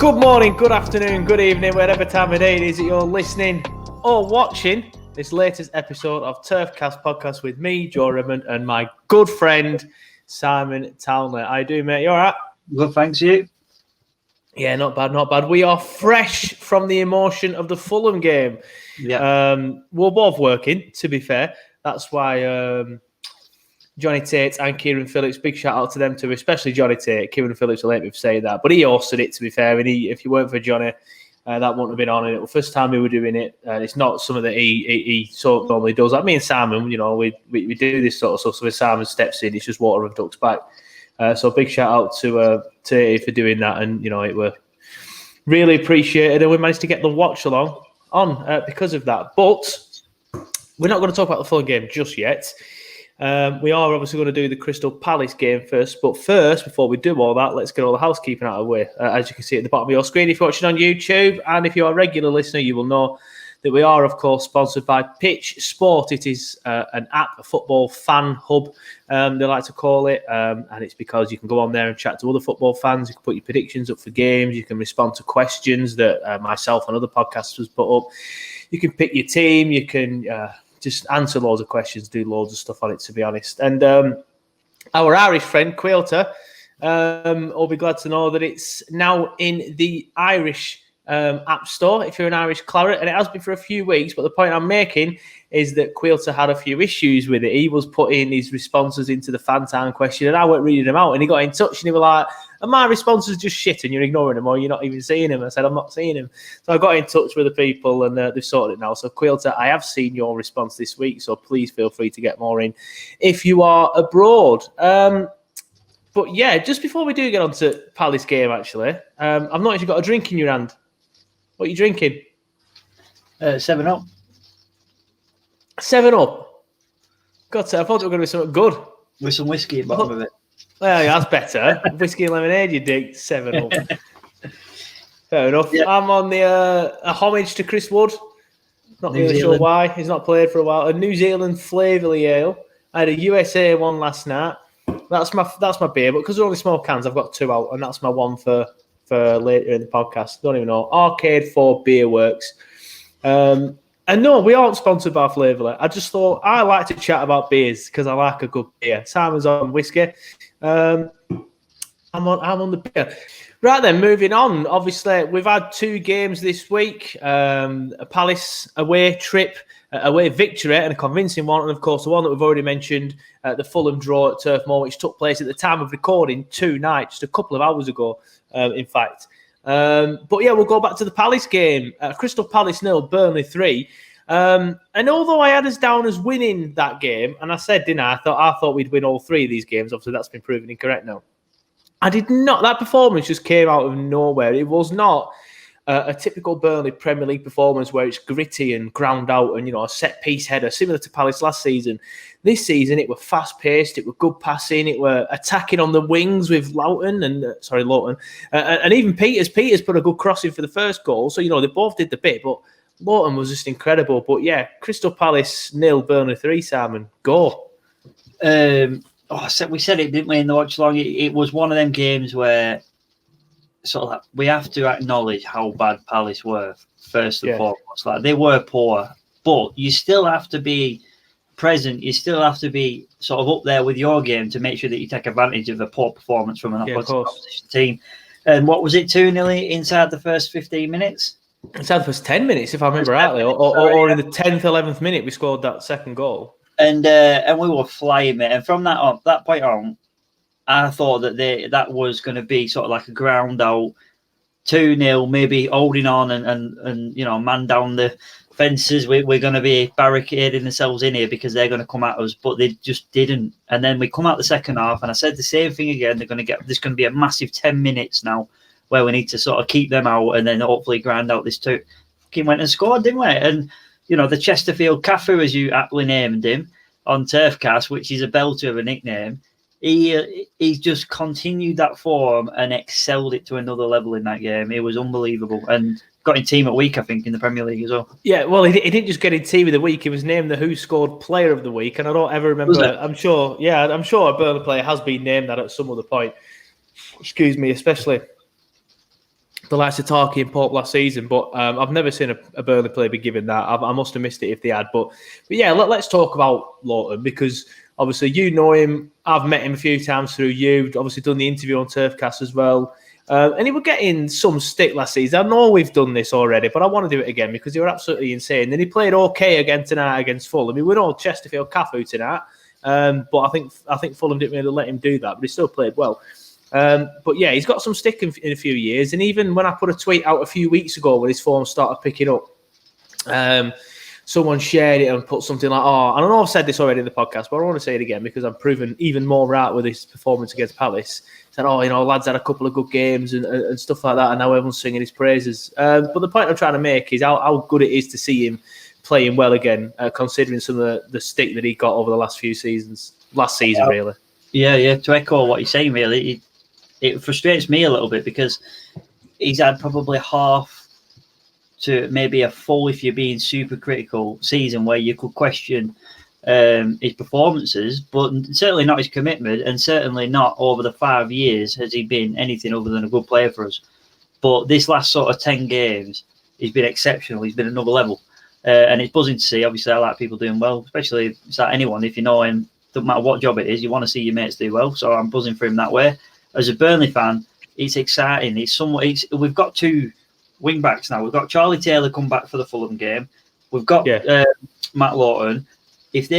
Good morning, good afternoon, good evening, whatever time of day it is that you're listening or watching this latest episode of TurfCast podcast with me, Joe Redmond, and my good friend, Simon Townley. How you doing, mate? You all right? Good, thanks, you? Yeah, not bad, not bad. We are fresh from the emotion of the Fulham game. Yeah. We're both working, to be fair. That's why Johnny Tate and Kieran Phillips, big shout out to them too, especially Johnny Tate. Kieran Phillips will let me say that, but he hosted it, to be fair. And if you weren't for Johnny, that wouldn't have been on it. It was the first time we were doing it, and it's not something that he sort of normally does. Like me and Simon, you know, we do this sort of stuff. So when Simon steps in, it's just water and ducks back. So big shout out to Tate for doing that, and you know, it were really appreciated, and we managed to get the watch along on because of that. But we're not going to talk about the full game just yet. We are obviously going to do the Crystal Palace game first, but first, before we do all that, let's get all the housekeeping out of the way. As you can see at the bottom of your screen, if you're watching on YouTube, and if you're a regular listener, you will know that we are, of course, sponsored by Pitch Sport. It is an app, a football fan hub, they like to call it, and it's because you can go on there and chat to other football fans. You can put your predictions up for games. You can respond to questions that myself and other podcasters put up. You can pick your team. You can just answer loads of questions, do loads of stuff on it, to be honest. And our Irish friend, Quilter, will be glad to know that it's now in the Irish App Store if you're an Irish claret, and it has been for a few weeks. But the point I'm making is that Quilter had a few issues with it. He was putting his responses into the fan time question, and I went reading them out, and he got in touch, and he was like, "Are my responses just shit, and you're ignoring them, or you're not even seeing them?" I said, "I'm not seeing them." So I got in touch with the people, and they've sorted it now. So Quilter, I have seen your response this week, so please feel free to get more in if you are abroad. But yeah, just before we do get on to Palace game, actually, I've noticed you've got a drink in your hand. What are you drinking? 7-Up. 7-Up? God, I thought it was going to be something good. With some whiskey at the bottom of it. Well, yeah, that's better. Whiskey and lemonade, you dig. 7-Up. Fair enough. Yep. I'm on the a homage to Chris Wood. Not really sure why. He's not played for a while. A New Zealand Flavorly Ale. I had a USA one last night. That's my beer, but because they're only small cans, I've got 2 out, and that's my one for later in the podcast. Don't even know. Arcade 4 Beer Works. And no, we aren't sponsored by Flavorly. I just thought I like to chat about beers because I like a good beer. Simon's on whiskey. I'm on the beer. Right then, moving on. Obviously, we've had 2 games this week. A Palace away trip, away victory, and a convincing one. And of course, the one that we've already mentioned, the Fulham draw at Turf Moor, which took place at the time of recording tonight, just a couple of hours ago, in fact. But yeah, we'll go back to the Palace game. Crystal Palace 0, Burnley 3. And although I had us down as winning that game, and I said, didn't I? I thought we'd win all 3 of these games. Obviously, that's been proven incorrect now. I did not. That performance just came out of nowhere. It was not a typical Burnley Premier League performance where it's gritty and ground out and, you know, a set-piece header, similar to Palace last season. This season, it were fast-paced, it were good passing, it were attacking on the wings with Lowton, and even Peters. Peters put a good crossing for the first goal, so, you know, they both did the bit, but Lowton was just incredible. But, yeah, Crystal Palace 0, Burnley 3, Simon. Go. We said it, didn't we, in the watch along? It was one of them games where sort of like, we have to acknowledge how bad Palace were, first and foremost. Like, they were poor, but you still have to be present. You still have to be sort of up there with your game to make sure that you take advantage of a poor performance from an opposition team. And what was it, 2-0 inside the first 15 minutes? Inside the first 10 minutes, if I remember rightly, or in the 10th, 11th minute, we scored that second goal. And we were flying, mate. And from that point on, I thought that was going to be sort of like a ground out 2-0, maybe holding on and you know, man down the fences. We're going to be barricading themselves in here because they're going to come at us, but they just didn't. And then we come out the second half, and I said the same thing again. There's going to be a massive 10 minutes now where we need to sort of keep them out and then hopefully grind out this 2. Fucking went and scored, didn't we? And you know, the Chesterfield Cafu, as you aptly named him on TurfCast, which is a belter of a nickname, he's just continued that form and excelled it to another level in that game. It was unbelievable. And got in Team of the Week, I think, in the Premier League as well. Yeah, well, he didn't just get in Team of the Week. He was named the Who Scored Player of the Week. And I don't ever remember. I'm sure a Burnley player has been named that at some other point. Excuse me, especially the likes of Tarky and Pope last season, but I've never seen a Burnley player be given that. I must have missed it if they had. But yeah, let's talk about Lawton, because obviously you know him. I've met him a few times through you. Obviously done the interview on TurfCast as well. And he was getting some stick last season. I know we've done this already, but I want to do it again because he were absolutely insane. And he played okay again tonight against Fulham. He went all Chesterfield Cafu tonight, but I think Fulham didn't really let him do that. But he still played well. But yeah, he's got some stick in a few years. And even when I put a tweet out a few weeks ago when his form started picking up, someone shared it and put something like, I don't know I've said this already in the podcast, but I want to say it again because I'm proven even more right with his performance against Palace. Said, lads had a couple of good games and stuff like that, and now everyone's singing his praises. But the point I'm trying to make is how good it is to see him playing well again, considering some of the stick that he got over the last season, really. Yeah, to echo what you're saying, really, it frustrates me a little bit because he's had probably half to maybe a full, if you're being super critical, season where you could question his performances, but certainly not his commitment, and certainly not over the 5 years has he been anything other than a good player for us. But this last sort of 10 games, he's been exceptional. He's been another level. And it's buzzing to see. Obviously, I like people doing well, especially anyone. If you know him, doesn't matter what job it is, you want to see your mates do well. So I'm buzzing for him that way. As a Burnley fan, it's exciting. We've got 2 wing backs now. We've got Charlie Taylor come back for the Fulham game. We've got Matt Lawton. If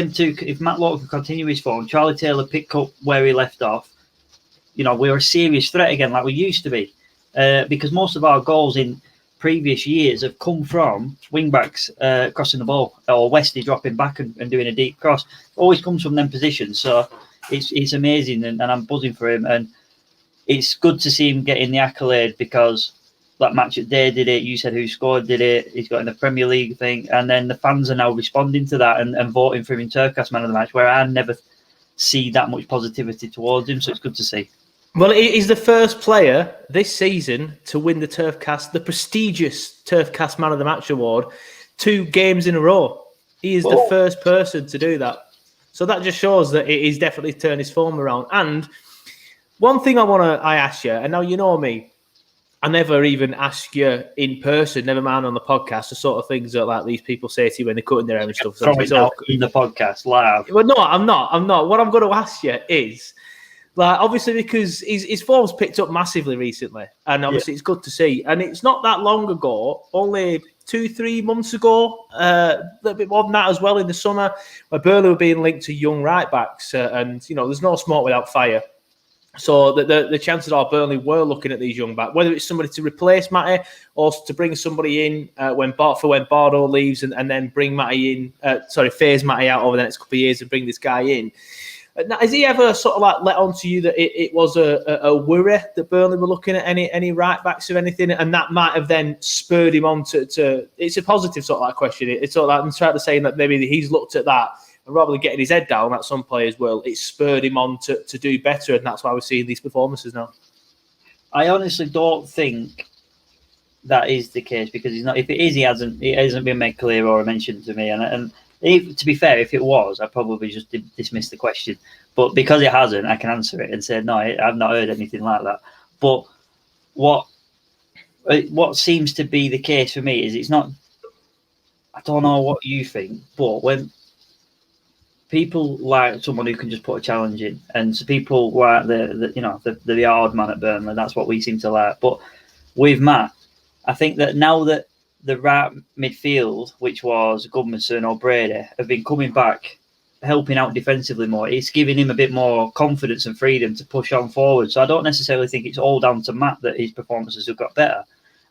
Matt Lawton can continue his form, Charlie Taylor pick up where he left off, we're a serious threat again like we used to be. Because most of our goals in previous years have come from wing backs crossing the ball, or Westy dropping back and doing a deep cross. Always comes from them positions. So it's amazing, and I'm buzzing for him. And it's good to see him getting the accolade because that match at Day did it. You said who scored did it. He's got in the Premier League thing. And then the fans are now responding to that and voting for him in TurfCast Man of the Match, where I never see that much positivity towards him. So it's good to see. Well, he's the first player this season to win the prestigious TurfCast Man of the Match award 2 games in a row. He is the first person to do that. So that just shows that he's definitely turned his form around. And one thing I ask you, and now you know me, I never even ask you in person, never mind on the podcast, the sort of things that like these people say to you when they're cutting their hair and stuff. So in the podcast live. Well, no, I'm not. What I'm going to ask you is, like, obviously because his form's picked up massively recently, and obviously it's good to see. And it's not that long ago, only 2-3 months ago, a little bit more than that as well in the summer, where Burnley were being linked to young right backs, and there's no smoke without fire. So the chances are Burnley were looking at these young backs, whether it's somebody to replace Matty or to bring somebody in when Bardo leaves, and then bring Matty in. Phase Matty out over the next couple of years and bring this guy in. Now, has he ever sort of like let on to you that it was a worry that Burnley were looking at any right backs or anything, and that might have then spurred him on to it's a positive sort of like question. It's sort of like I'm trying to say that maybe he's looked at that. And rather than getting his head down, like some players will, it spurred him on to do better, and that's why we're seeing these performances now. I honestly don't think that is the case because he's not. If it is, he hasn't been made clear or mentioned to me. And to be fair, if it was, I'd probably just dismiss the question. But because it hasn't, I can answer it and say no. I've not heard anything like that. But what seems to be the case for me is it's not. I don't know what you think, but when people like someone who can just put a challenge in, and so people like the hard man at Burnley, that's what we seem to like. But with Matt, I think that now that the right midfield, which was Goodmanson or Brady, have been coming back, helping out defensively more, it's giving him a bit more confidence and freedom to push on forward. So I don't necessarily think it's all down to Matt that his performances have got better.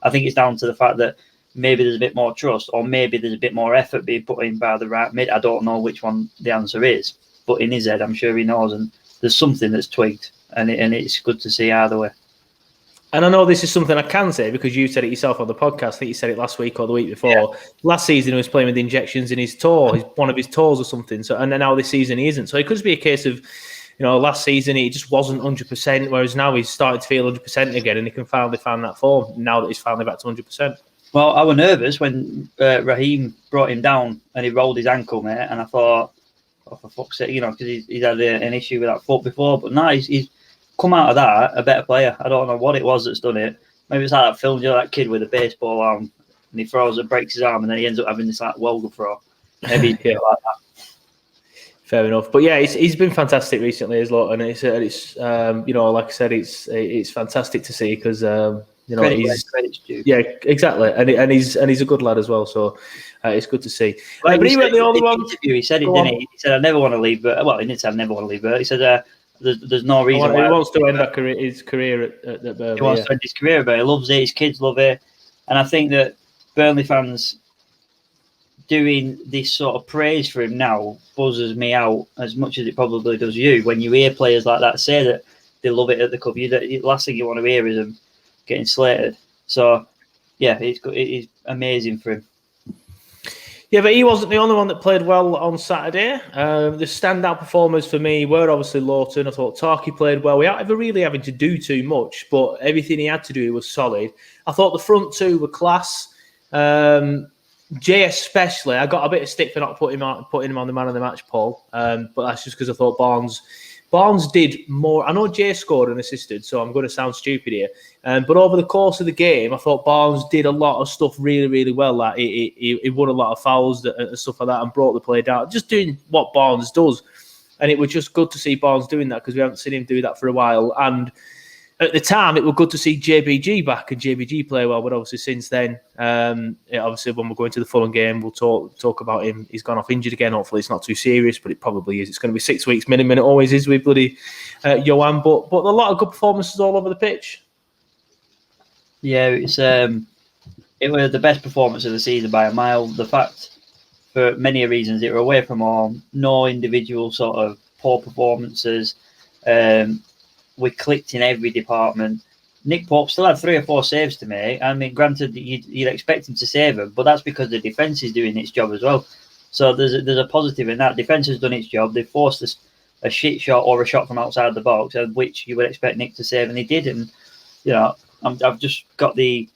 I think it's down to the fact that maybe there's a bit more trust, or maybe there's a bit more effort being put in by the right mid. I don't know which one the answer is, but in his head, I'm sure he knows, and there's something that's tweaked, and it's good to see either way. And I know this is something I can say because you said it yourself on the podcast. I think you said it last week or the week before. Yeah. Last season, he was playing with injections in his toe, one of his toes or something. So, and then now this season he isn't. So it could just be a case of, last season he just wasn't 100%, whereas now he's starting to feel 100% again, and he can finally find that form now that he's finally back to 100%. Well, I was nervous when Raheem brought him down and he rolled his ankle, mate. And I thought, oh, for fuck's sake, because he's had an issue with that foot before. But now he's come out of that a better player. I don't know what it was that's done it. maybe it's like that film, that kid with a baseball arm, and he throws it, breaks his arm, and then he ends up having this like welder throw. Maybe he's like that. Fair enough, but yeah, he's been fantastic recently as well, and it's like I said, it's fantastic to see because credit's due. Yeah, exactly, and he's a good lad as well, so it's good to see. Well, but he went the only one. Interview, he said it, didn't he? He said, "I never want to leave," but he didn't say, "I never want to leave," but he said, "There's no reason why." He wants to end his career at Burnley. He wants to end his career, but he loves it. His kids love it, and I think that Burnley fans doing this sort of praise for him now buzzes me out as much as it probably does you. When you hear players like that say that they love it at the club, the last thing you want to hear is them getting slated. So, yeah, it's amazing for him. Yeah, but he wasn't the only one that played well on Saturday. The standout performers for me were obviously Lawton. I thought Tarky played well. Without ever really having to do too much, but everything he had to do was solid. I thought the front two were class. Jay especially, I got a bit of stick for not putting him on the man of the match poll, but that's just because I thought Barnes did more. I know Jay scored and assisted, so I'm going to sound stupid here. But over the course of the game, I thought Barnes did a lot of stuff really, really well. Like he won a lot of fouls and stuff like that and brought the play down, just doing what Barnes does. And it was just good to see Barnes doing that because we haven't seen him do that for a while. And at the time, it was good to see JBG back and JBG play well. But obviously, since then, obviously, when we're going to the Fulham game, we'll talk about him. He's gone off injured again. Hopefully, it's not too serious, but it probably is. It's going to be 6 weeks minimum. It always is with bloody Johan. But a lot of good performances all over the pitch. Yeah, it was the best performance of the season by a mile. The fact, for many reasons, it were away from home. No individual sort of poor performances. We clicked in every department. Nick Pope still had 3 or 4 saves to make. I mean, granted, you'd expect him to save them, but that's because the defence is doing its job as well. So there's a positive in that. Defence has done its job. They forced a shit shot or a shot from outside the box, which you would expect Nick to save, and he did. And I've just got the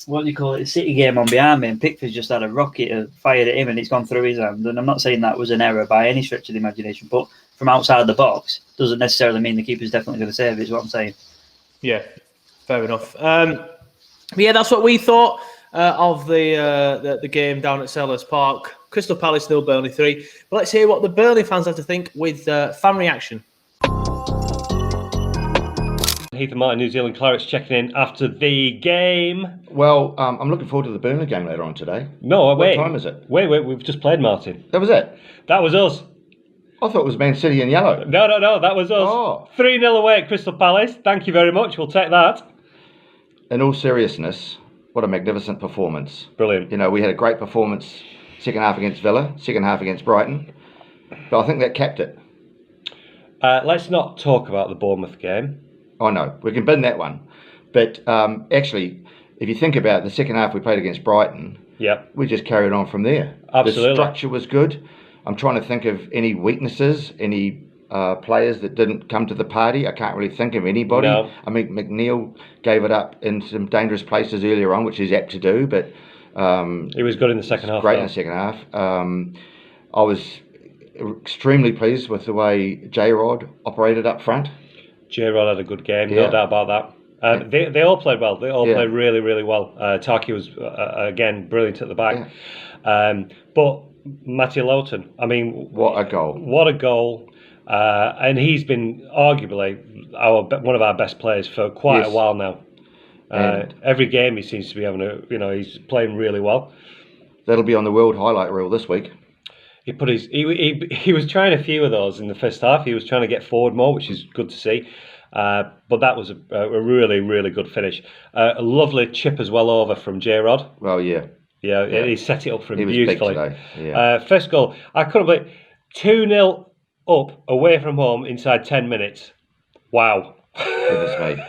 what do you call it? City game on behind me, and Pickford's just had a rocket fired at him, and it's gone through his hand. And I'm not saying that was an error by any stretch of the imagination, but from outside the box doesn't necessarily mean the keeper's definitely going to save it, is what I'm saying. Yeah, fair enough. Yeah, that's what we thought of the game down at Selhurst Park. Crystal Palace 0, Burnley 3. But let's hear what the Burnley fans have to think with fan reaction. Heath and Martin, New Zealand Clarets checking in after the game. Well, I'm looking forward to the Burnley game later on today. No, wait. What time is it? Wait, we've just played, Martin. That was it? That was us. I thought it was Man City in yellow. No, that was us. Oh. 3-0 away at Crystal Palace. Thank you very much. We'll take that. In all seriousness, what a magnificent performance. Brilliant. We had a great performance second half against Villa, second half against Brighton. But I think that capped it. Let's not talk about the Bournemouth game. Oh, no, we can bin that one. But actually, if you think about the second half we played against Brighton, we just carried on from there. Absolutely. The structure was good. I'm trying to think of any weaknesses, any players that didn't come to the party. I can't really think of anybody. No. I mean, McNeil gave it up in some dangerous places earlier on, which he's apt to do, but he was good in the second half. Great in the second half. I was extremely pleased with the way J-Rod operated up front. J-Rod had a good game, no doubt about that. They all played well. They all played really, really well. Taki was, again, brilliant at the back. Yeah. But Matthew Lowton, I mean... What a goal. What a goal. And he's been arguably one of our best players for quite a while now. Every game he seems to be having he's playing really well. That'll be on the world highlight reel this week. He put he was trying a few of those in the first half. He was trying to get forward more, which is good to see. But that was a really, really good finish. A lovely chip as well over from J-Rod. Well, yeah. Yeah, he set it up for him he beautifully. Was big today. Yeah. First goal, I couldn't believe 2-0 up away from home inside 10 minutes. Wow. Goodness me,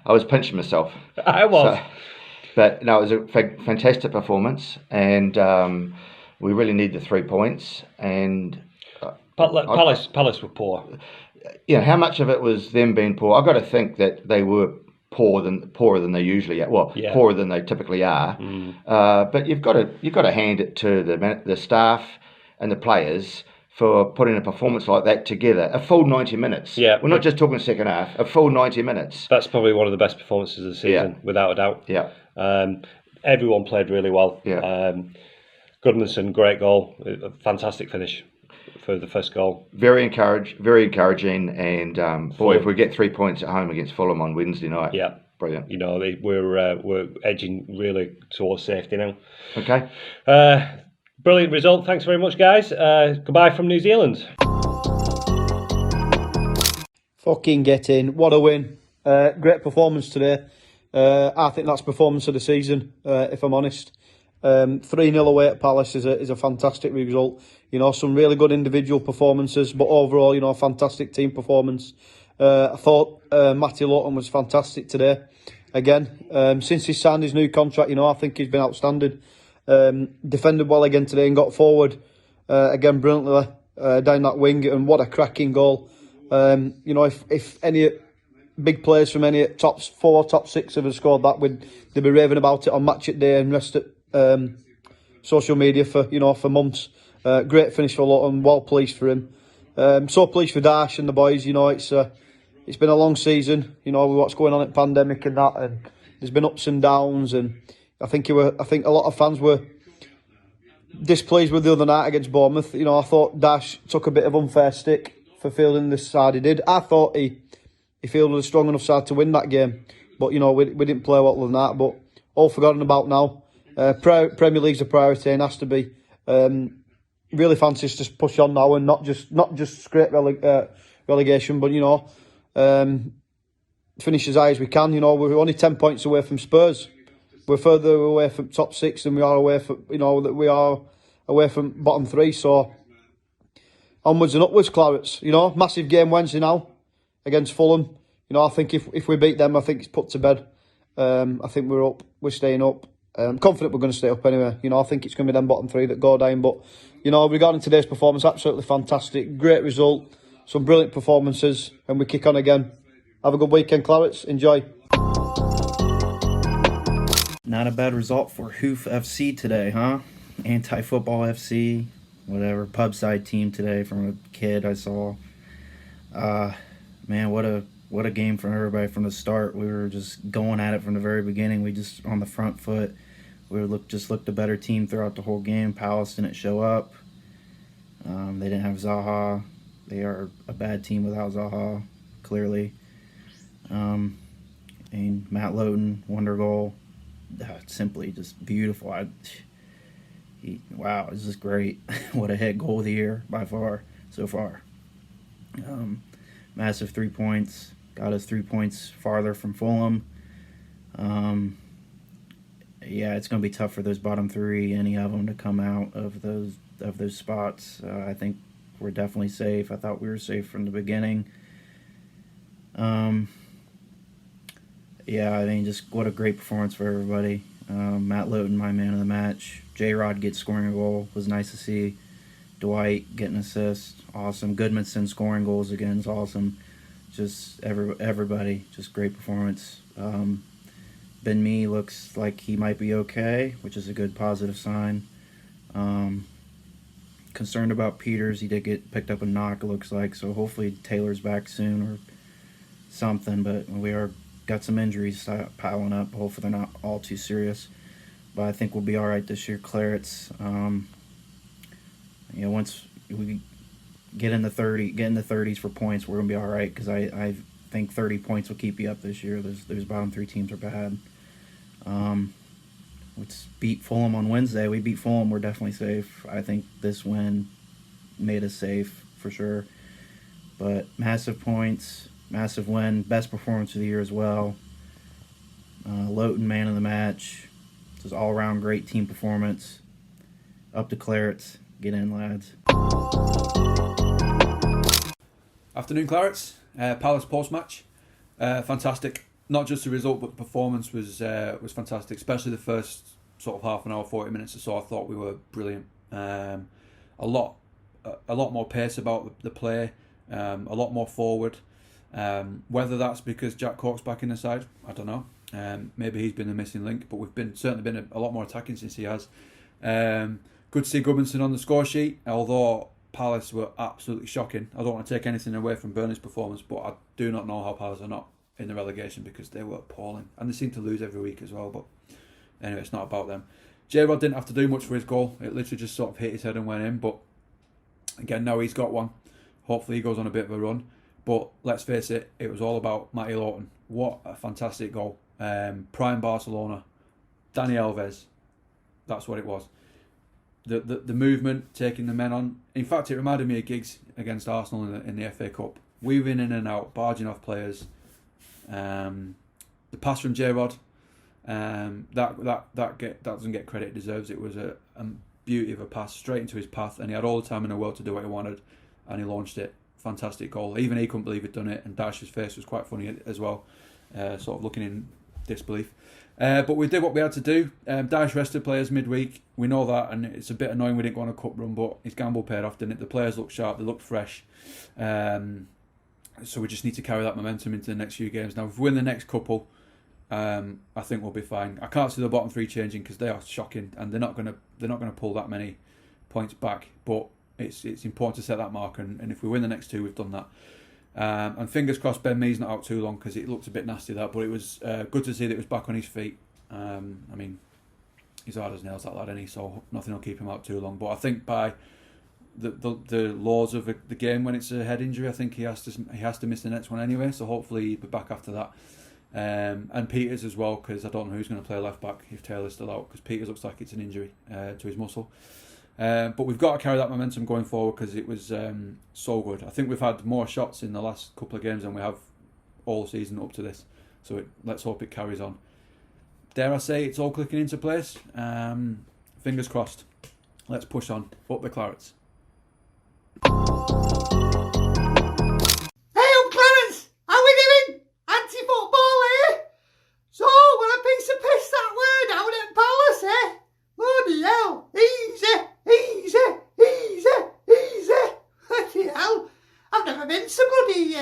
I was pinching myself. I was. But no, it was a fantastic performance, and we really need the 3 points. And Palace were poor. How much of it was them being poor? I've got to think that they were poorer than they usually are. Well, poorer than they typically are. But you've got to hand it to the staff and the players for putting a performance like that together. A full 90 minutes. Yeah. We're not just talking second half, a full 90 minutes. That's probably one of the best performances of the season, without a doubt. Yeah. Everyone played really well. Yeah. Goodmanson, great goal. A fantastic finish for the first goal. Very encouraging. And if we get 3 points at home against Fulham on Wednesday night. Yeah. Brilliant. We're edging really towards safety now. Okay. Brilliant result. Thanks very much, guys. Goodbye from New Zealand. Fucking get in. What a win. Great performance today. I think that's performance of the season, if I'm honest. 3-0 away at Palace is a fantastic result. Some really good individual performances, but overall, a fantastic team performance. I thought Matty Lawton was fantastic today. Again, since he signed his new contract, I think he's been outstanding. Defended well again today and got forward again brilliantly down that wing, and what a cracking goal. If any big players from any top 4, top 6 have scored that, they'd be raving about it on Match It Day and rest at social media for months. Great finish for Lawton, well pleased for him. So pleased for Dash and the boys. It's been a long season, with what's going on at pandemic and that, and there's been ups and downs, and I think a lot of fans were displeased with the other night against Bournemouth. I thought Dash took a bit of unfair stick for fielding the side he did. I thought he fielded a strong enough side to win that game, but we didn't play well than that. But all forgotten about now. Premier League's a priority and has to be. Really fancy us to push on now and not just scrape relegation, but finish as high as we can. We're only 10 points away from Spurs. We're further away from top 6 than we are away from away from bottom 3. So onwards and upwards, Clarets. Massive game Wednesday now against Fulham. I think if we beat them, I think it's put to bed. I think we're staying up. I'm confident we're going to stay up anyway. I think it's going to be them bottom 3 that go down. But regarding today's performance, absolutely fantastic, great result, some brilliant performances, and we kick on again. Have a good weekend, Clarets. Enjoy. Not a bad result for Hoof FC today, huh? Anti-football FC, whatever, pub side team today from a kid I saw. Man, what a game for everybody from the start. We were just going at it from the very beginning. We just on the front foot. We looked a better team throughout the whole game. Palace didn't show up. They didn't have Zaha. They are a bad team without Zaha, clearly. And Matt Lowton, wonder goal. Simply just beautiful. Wow, it's just great. What a head goal of the year by far, so far. Massive 3 points. Got us 3 points farther from Fulham. It's going to be tough for those bottom 3, any of them, to come out of those spots. I think we're definitely safe. I thought we were safe from the beginning. Just what a great performance for everybody. Matt Lowton, my man of the match. J-Rod gets scoring a goal. Was nice to see. Dwight getting an assist. Awesome. Goodmanson scoring goals again is awesome. Just everybody, just great performance. Ben Mee looks like he might be okay, which is a good positive sign. Concerned about Peters. He did get picked up a knock, it looks like, so hopefully Taylor's back soon or something, but we got some injuries piling up. Hopefully they're not all too serious, but I think we'll be all right this year. Clarets, once we get in the 30s for points, we're gonna be all right, because I think 30 points will keep you up this year. Those bottom 3 teams are bad. Let's beat Fulham on Wednesday. We beat Fulham, we're definitely safe. I think this win made us safe for sure. But massive points, massive win, best performance of the year as well. Lowton, man of the match. Just all around great team performance. Up to Clarets. Get in, lads. Afternoon, Clarets. Palace post-match. Fantastic. Not just the result, but the performance was fantastic, especially the first sort of half an hour, 40 minutes or so. I thought we were brilliant. A lot more pace about the play, a lot more forward. Whether that's because Jack Cork's back in the side, I don't know. Maybe he's been the missing link, but we've certainly been a lot more attacking since he has. Good to see Goodmanson on the score sheet, although Palace were absolutely shocking. I don't want to take anything away from Burnley's performance, but I do not know how Palace are not in the relegation because they were appalling. And they seem to lose every week as well, but anyway, it's not about them. J-Rod didn't have to do much for his goal. It literally just sort of hit his head and went in, but again, now he's got one. Hopefully he goes on a bit of a run. But let's face it, it was all about Matty Lawton. What a fantastic goal. Prime Barcelona. Dani Alves. That's what it was. The movement, taking the men on. In fact, it reminded me of Giggs against Arsenal in the FA Cup. Weaving in and out, barging off players. The pass from J-Rod, that doesn't get credit it deserves. It was a beauty of a pass straight into his path, and he had all the time in the world to do what he wanted, and he launched it. Fantastic goal. Even he couldn't believe he'd done it, and Dash's face was quite funny as well, sort of looking in disbelief. But we did what we had to do. Dash rested players midweek. We know that, and it's a bit annoying we didn't go on a cup run, but his gamble paid off, didn't it? The players looked sharp, they looked fresh. So we just need to carry that momentum into the next few games. Now, if we win the next couple, I think we'll be fine. I can't see the bottom three changing because they are shocking, and they're not going to pull that many points back. But it's important to set that mark, and if we win the next two, we've done that. And fingers crossed Ben Mee's not out too long because it looked a bit nasty that, but it was good to see that he was back on his feet. I mean, he's hard as nails, that lad, isn't he? So nothing will keep him out too long. But I think by the laws of the game, when it's a head injury, I think he has to miss the next one anyway. So hopefully he'll be back after that. And Peters as well, because I don't know who's going to play left back if Taylor's still out, because Peters looks like it's an injury to his muscle. But we've got to carry that momentum going forward because it was so good. I think we've had more shots in the last couple of games than we have all season up to this. So let's hope it carries on. Dare I say it's all clicking into place? Fingers crossed. Let's push on. Up the Clarets. Hey up Clarence! How we doing? Anti-football here? So, what a piece of piss that were down at Palace, eh? Bloody hell! Easy! Bloody hell! I've never been so bloody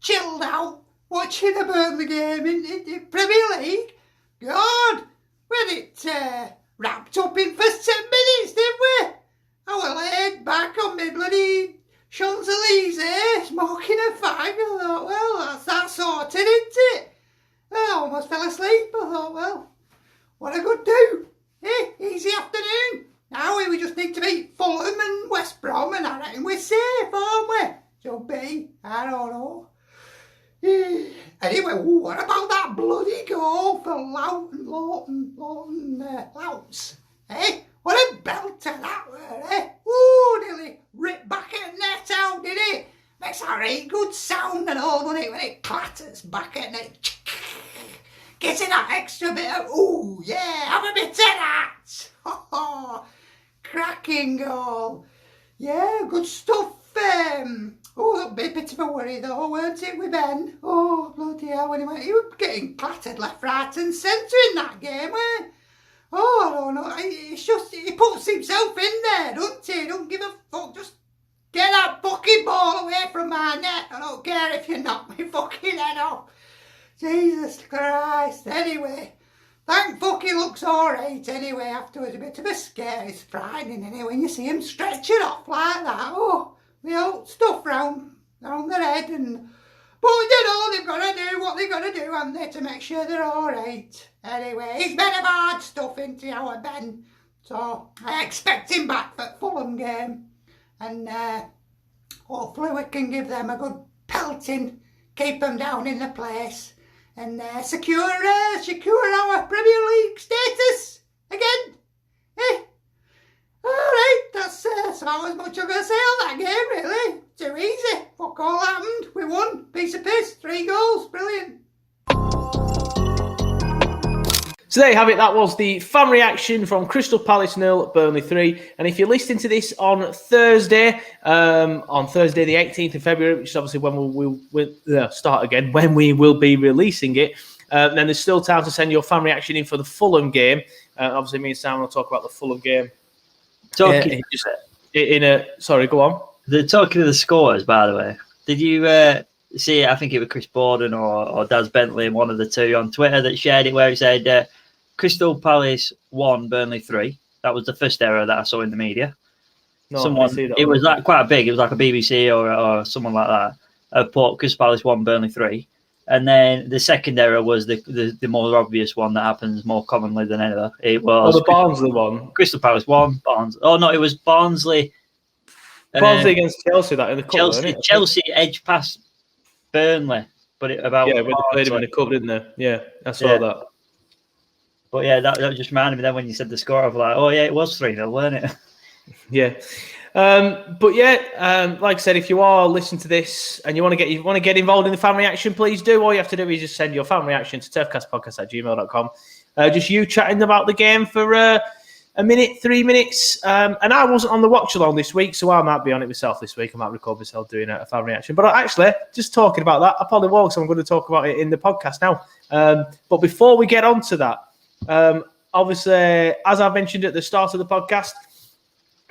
chilled out watching a Burnley game in Premier League. God! We had it wrapped up in first 10 minutes, didn't we? I was laid back on my bloody Champs-Élysées, smoking a fag. I thought, well, that's that sorted, isn't it? I almost fell asleep. I thought, well, what a good do. Easy afternoon. Now we just need to beat Fulham and West Brom, and I reckon we're safe, aren't we? Should be. I don't know. Anyway, what about that bloody goal for Louts? What a belter that were, nearly ripped back at net out, did it? Makes a right good sound and all, doesn't it, when it clatters back at net. Getting that extra bit of, have a bit of that. Cracking goal. Yeah, good stuff. A bit of a worry though, weren't it, with Ben? Oh, bloody hell, he was getting clattered left, right and centre in that game, weren't he? Oh, I don't know, it's just, he puts himself in there, doesn't he? Don't give a fuck, just get that fucking ball away from my net. I don't care if you knock me fucking head off. Jesus Christ. Anyway, thank fuck he looks alright anyway afterwards. A bit of a scare, it's frightening anyway when you see him stretching off like that. Oh, with all stuff round their head and... But they've got to do what they've got to do, haven't they, to make sure they're alright. Anyway, he's been of hard stuff into our Ben. So, I expect him back for Fulham game. And hopefully we can give them a good pelting, keep them down in the place, and secure our Premier League status again. Alright, that's about as much I'm going to say on that game, really. Too easy. Fuck all happened. We won. Piece of piss. 3 goals. Brilliant. So there you have it. That was the fan reaction from Crystal Palace 0, Burnley 3. And if you're listening to this on Thursday the 18th of February, which is obviously when we'll start again, when we will be releasing it, then there's still time to send your fan reaction in for the Fulham game. Obviously, me and Sam will talk about the Fulham game. Sorry, go on. Talking of the scores, by the way, did you see it? I think it was Chris Borden or Daz Bentley, one of the two on Twitter, that shared it, where he said Crystal Palace 1, Burnley 3. That was the first error that I saw in the media. someone, it was like quite big. It was like a BBC or someone like that. Put Crystal Palace 1, Burnley 3. And then the second error was the more obvious one that happens more commonly than ever. It was the Barnsley one. Crystal Palace 1, Barnsley. Oh, no, it was Barnsley. Barnsley against Chelsea, that in the cup, Chelsea edged past Burnley. But when they played him in the cup, didn't they? Yeah, I saw that. But yeah, that just reminded me then when you said the score, I was like, oh yeah, it was 3-0, weren't it? Yeah. Like I said, if you are listening to this and you want to get involved in the fan reaction, please do. All you have to do is just send your fan reaction to turfcastpodcast@gmail.com. Just you chatting about the game for a minute, 3 minutes. And I wasn't on the watch along this week, so I might be on it myself this week. I might record myself doing a fan reaction. But actually, just talking about that, I probably won't, so I'm going to talk about it in the podcast now. But before we get on to that, obviously, as I mentioned at the start of the podcast,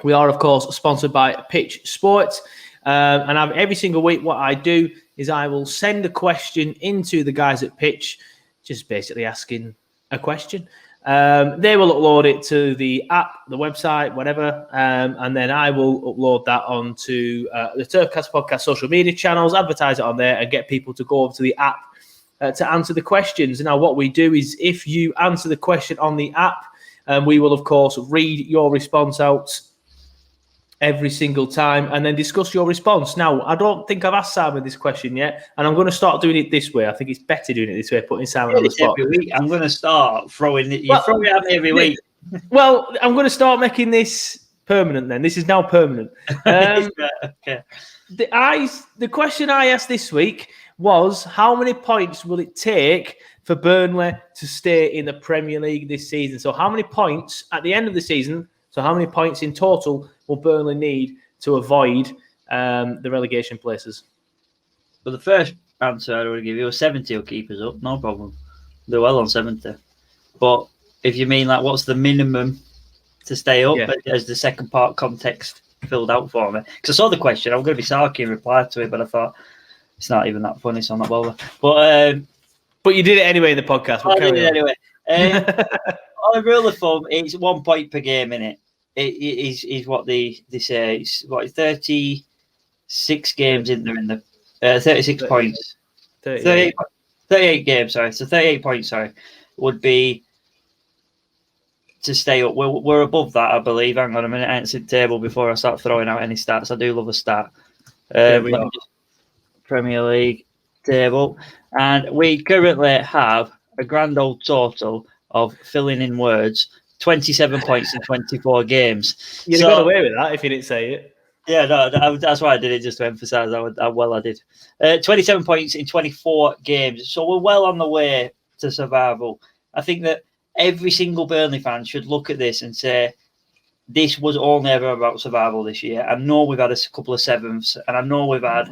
we are, of course, sponsored by Pitch Sports. And every single week, what I do is I will send a question into the guys at Pitch, just basically asking a question. They will upload it to the app, the website, whatever. And then I will upload that onto the TurfCast podcast social media channels, advertise it on there, and get people to go over to the app to answer the questions. Now, what we do is if you answer the question on the app, we will, of course, read your response out every single time and then discuss your response. Now, I don't think I've asked Simon this question yet, and I'm going to start doing it this way. I think it's better doing it this way, putting Simon on the spot. Every week. I'm going to start throwing it. You throw it at me every week. Well, I'm going to start making this permanent then. This is now permanent. Okay. The question I asked this week was, how many points will it take for Burnley to stay in the Premier League this season? So how many points at the end of the season, so how many points in total will Burnley need to avoid the relegation places? Well, the first answer I would give you was 70 will keep us up, no problem. They're well on 70. But if you mean like what's the minimum to stay up, as the second part context filled out for me. Because I saw the question, I'm going to be sarky and reply to it, but I thought it's not even that funny, so I'm not bothered. But you did it anyway in the podcast. I did it anyway. On a rule of thumb, it's 1 point per game, innit? It is what they say. It's 36 games in there in the 36 points. 38 games, sorry. So 38 points, would be to stay up. We're above that, I believe. Hang on a minute. I ain't seen the table before I start throwing out any stats. I do love a stat. Premier League table. And we currently have a grand old total of, filling in words, 27 points in 24 games. You'd have got away with that if you didn't say it. Yeah, no, that's why I did it, just to emphasise how well I did. 27 points in 24 games. So we're well on the way to survival. I think that every single Burnley fan should look at this and say, this was only ever about survival this year. I know we've had a couple of sevenths, and I know we've had,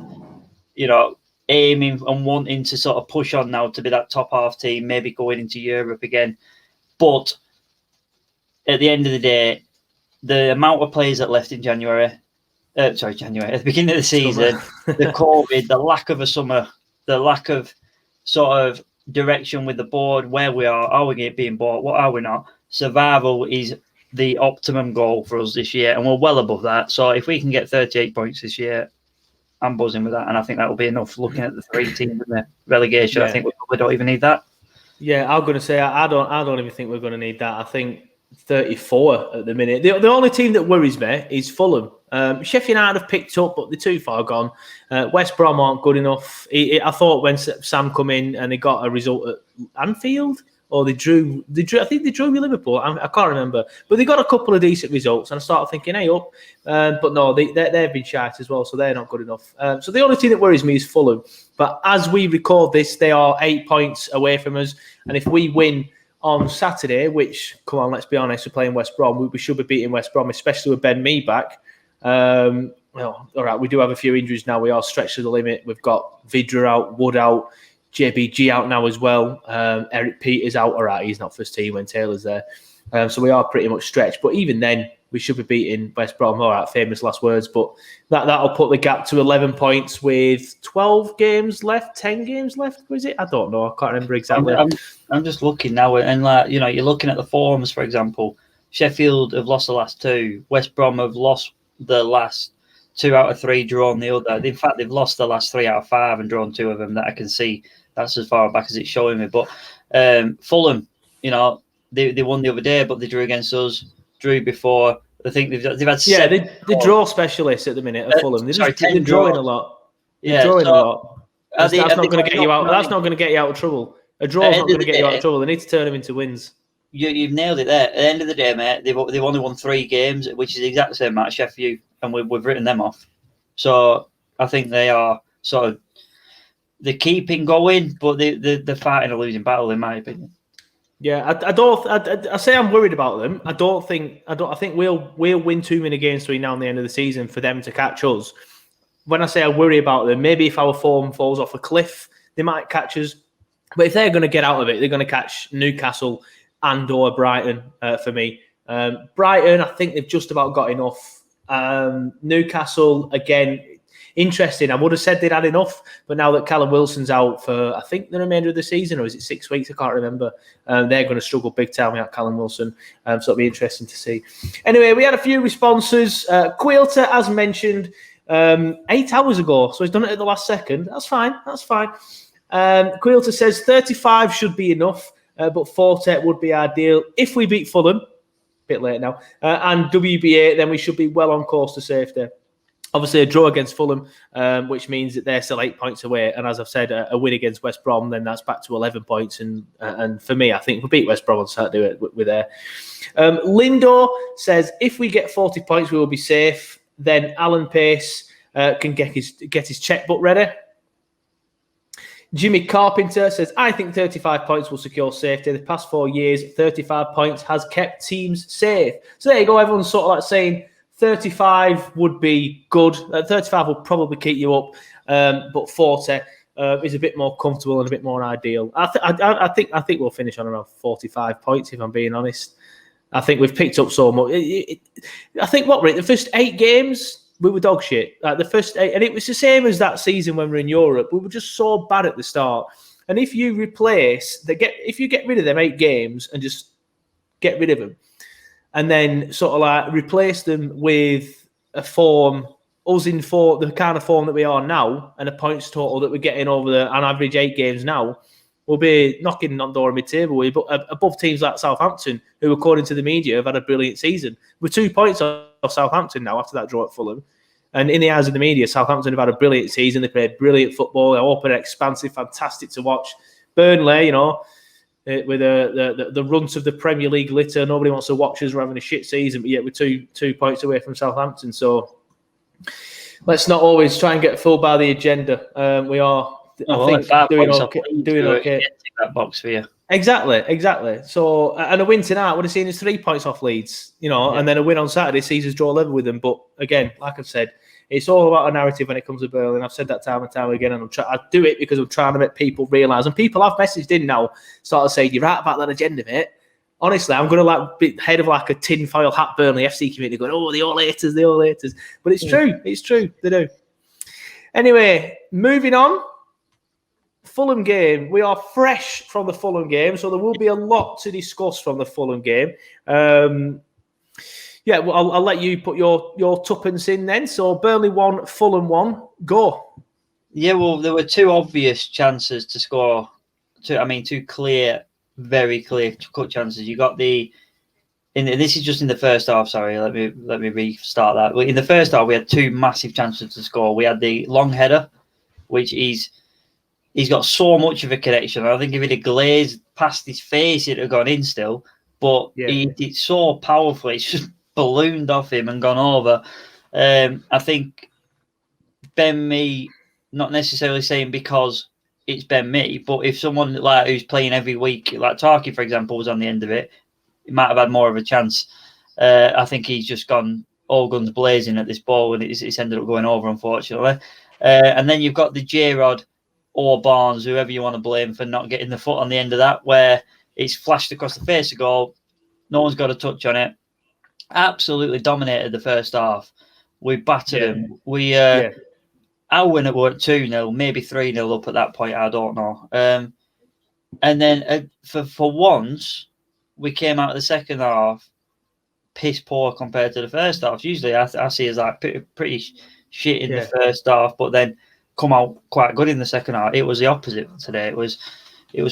aiming and wanting to sort of push on now to be that top half team, maybe going into Europe again. But at the end of the day, the amount of players that left in January, at the beginning of the season, the COVID, the lack of a summer, the lack of sort of direction with the board, where we are we being bought, what are we not? Survival is the optimum goal for us this year, and we're well above that. So if we can get 38 points this year, I'm buzzing with that, and I think that will be enough. Looking at the 3 teams in the relegation, I think we probably don't even need that. Yeah, I'm going to say I don't even think we're going to need that. I think 34 at the minute. The only team that worries me is Fulham. Sheffield United have picked up, but they're too far gone. West Brom aren't good enough. I thought when Sam come in and they got a result at Anfield, or they drew. I think they drew with Liverpool. I can't remember, but they got a couple of decent results, and I started thinking, hey, up. But no, they've been shite as well, so they're not good enough. So the only team that worries me is Fulham. But as we record this, they are 8 points away from us, and if we win on Saturday, which, come on, let's be honest, we're playing West Brom. We should be beating West Brom, especially with Ben Mee back. All right, we do have a few injuries now. We are stretched to the limit. We've got Vidra out, Wood out, JBG out now as well. Eric Peters out. All right, he's not first team when Taylor's there. So we are pretty much stretched. But even then, we should be beating West Brom. All right, famous last words. But that'll put the gap to 11 points with 12 games left, 10 games left. Was it? I don't know. I can't remember exactly. I'm just looking now, and you're looking at the forms, for example. Sheffield have lost the last 2. West Brom have lost the last 2 out of 3, drawn the other. In fact, they've lost the last 3 out of 5 and drawn 2 of them that I can see. That's as far back as it's showing me. But Fulham, they won the other day, but they drew against us, drew before. I think they've had the draw specialists at the minute at Fulham. They're drawing a lot. They're drawing a lot. That's not going to get you out. That's not going to get you out of trouble. A draw's not going to get you out of trouble. They need to turn them into wins. You've nailed it there. At the end of the day, mate, they've only won 3 games, which is the exact same amount as Sheffield, and we've written them off. So I think they are sort of they're keeping going, but they're fighting a losing battle, in my opinion. Yeah, I say I'm worried about them. I think we'll win too many games between now and the end of the season for them to catch us. When I say I worry about them, maybe if our form falls off a cliff, they might catch us. But if they're going to get out of it, they're going to catch Newcastle and/or Brighton for me. Brighton, I think they've just about got enough. Newcastle, again, interesting. I would have said they'd had enough, but now that Callum Wilson's out for, I think, the remainder of the season, or is it 6 weeks? I can't remember. They're going to struggle big time without Callum Wilson. So it'll be interesting to see. Anyway, we had a few responses. Quilter, as mentioned, 8 hours ago, so he's done it at the last second. That's fine. Quilter says 35 should be enough, but 40 would be ideal. If we beat Fulham, a bit late now, and WBA, then we should be well on course to safety. Obviously, a draw against Fulham, which means that they're still 8 points away. And as I've said, a win against West Brom, then that's back to 11 points. And for me, I think if we beat West Brom on Saturday, we're there. Lindo says, if we get 40 points, we will be safe. Then Alan Pace can get his checkbook ready. Jimmy Carpenter says, I think 35 points will secure safety. The past 4 years, 35 points has kept teams safe. So there you go. Everyone's sort of like saying 35 would be good. 35 will probably keep you up, but 40 is a bit more comfortable and a bit more ideal. I think we'll finish on around 45 points, if I'm being honest. I think we've picked up so much. I think the first 8 games, we were dog shit. Like the first 8, and it was the same as that season when we were in Europe. We were just so bad at the start. And if you if you get rid of them 8 games and just get rid of them, and then sort of like replace them with a form, the kind of form that we are now, and a points total that we're getting over an average 8 games now, we'll be knocking on the door of mid-table, but above teams like Southampton, who, according to the media, have had a brilliant season. We're 2 points off Southampton now after that draw at Fulham. And in the eyes of the media, Southampton have had a brilliant season. They played brilliant football. They're open, expansive, fantastic to watch. Burnley, with the runt of the Premier League litter, nobody wants to watch us. We're having a shit season, but yet we're 2 points away from Southampton. So let's not always try and get fooled by the agenda. We are, doing okay. That box for you. Exactly. So, and a win tonight would have seen us 3 points off Leeds, and then a win on Saturday sees us draw level with them. But again, like I've said, it's all about a narrative when it comes to Burnley. And I've said that time and time again, and I do it because I'm trying to make people realise. And people have messaged in now, sort of saying, you're right about that agenda, mate. Honestly, I'm going to be head of like a tinfoil hat Burnley FC committee going, oh, the all haters. But it's true. They do. Anyway, moving on. Fulham game. We are fresh from the Fulham game, so there will be a lot to discuss from the Fulham game. I'll let you put your tuppence in then. So Burnley 1, Fulham 1. Go. Yeah, well, there were 2 obvious chances to score. 2 clear, very clear cut chances. You got this is just in the first half. Sorry, let me restart that. In the first half, we had 2 massive chances to score. We had the long header, which he's got so much of a connection. I think if it had glazed past his face, it'd have gone in still. But he did it so powerfully. It's just ballooned off him and gone over. I think Ben Mee, not necessarily saying because it's Ben Mee, but if someone like who's playing every week, like Tarky, for example, was on the end of it, he might have had more of a chance. I think he's just gone all guns blazing at this ball, and it's ended up going over, unfortunately. And then you've got the J-Rod or Barnes, whoever you want to blame for not getting the foot on the end of that, where it's flashed across the face of goal. No one's got a touch on it. Absolutely dominated the first half. We battered them. Our winner were 2-0, maybe 3-0 up at that point. I don't know. And then for once, we came out of the second half piss poor compared to the first half. Usually I see as like pretty shit in the first half, but then come out quite good in the second half. It was the opposite today. It was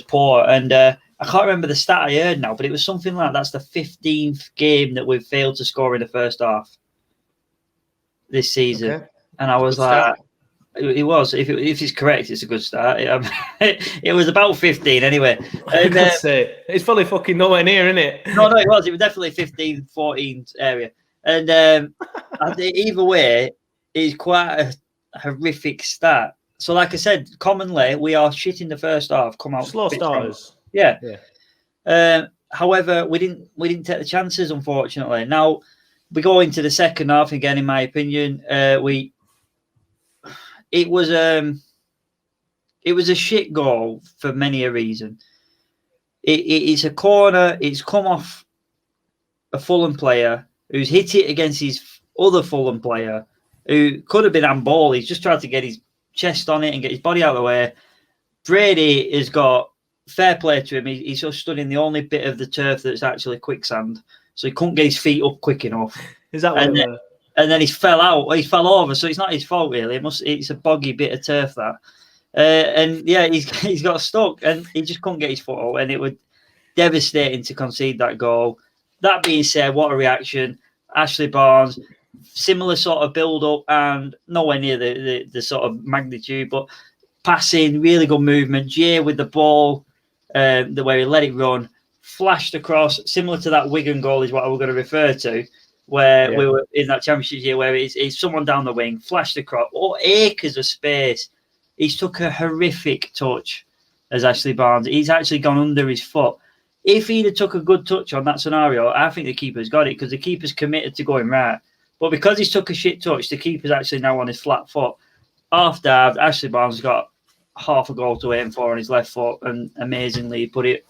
poor, and I can't remember the stat I heard now, but it was something like that's the 15th game that we've failed to score in the first half this season. Okay. And I was good like, start. It was. If it's correct, it's a good start. It was about 15 anyway. And, it's probably fucking nowhere near, isn't it? No, it was. It was definitely 15, 14 area. And either way, it's quite a horrific stat. So, like I said, commonly we are shit in the first half. Come out slow starters. Yeah. However, we didn't take the chances, unfortunately. Now we go into the second half again. In my opinion, it was a shit goal for many a reason. It's a corner. It's come off a Fulham player who's hit it against his other Fulham player who could have been handball. He's just tried to get his chest on it and get his body out of the way. Brady has got fair play to him. He's just stood in the only bit of the turf that's actually quicksand, so he couldn't get his feet up quick enough. Is that what? And then he fell out. He fell over, so it's not his fault really. It's a boggy bit of turf that. And yeah, he's got stuck, and he just couldn't get his foot out, and it was devastating to concede that goal. That being said, what a reaction! Ashley Barnes, similar sort of build-up, and nowhere near the sort of magnitude, but passing, really good movement. Jay with the ball, the way he let it run, flashed across, similar to that Wigan goal is what I was going to refer to, where we were in that championship year, where it's someone down the wing, flashed across, acres of space. He's took a horrific touch as Ashley Barnes. He's actually gone under his foot. If he'd have took a good touch on that scenario, I think the keeper's got it, because the keeper's committed to going right. But because he's took a shit touch, the keeper's actually now on his flat foot. Half dived, Ashley Barnes has got half a goal to aim for on his left foot, and amazingly put it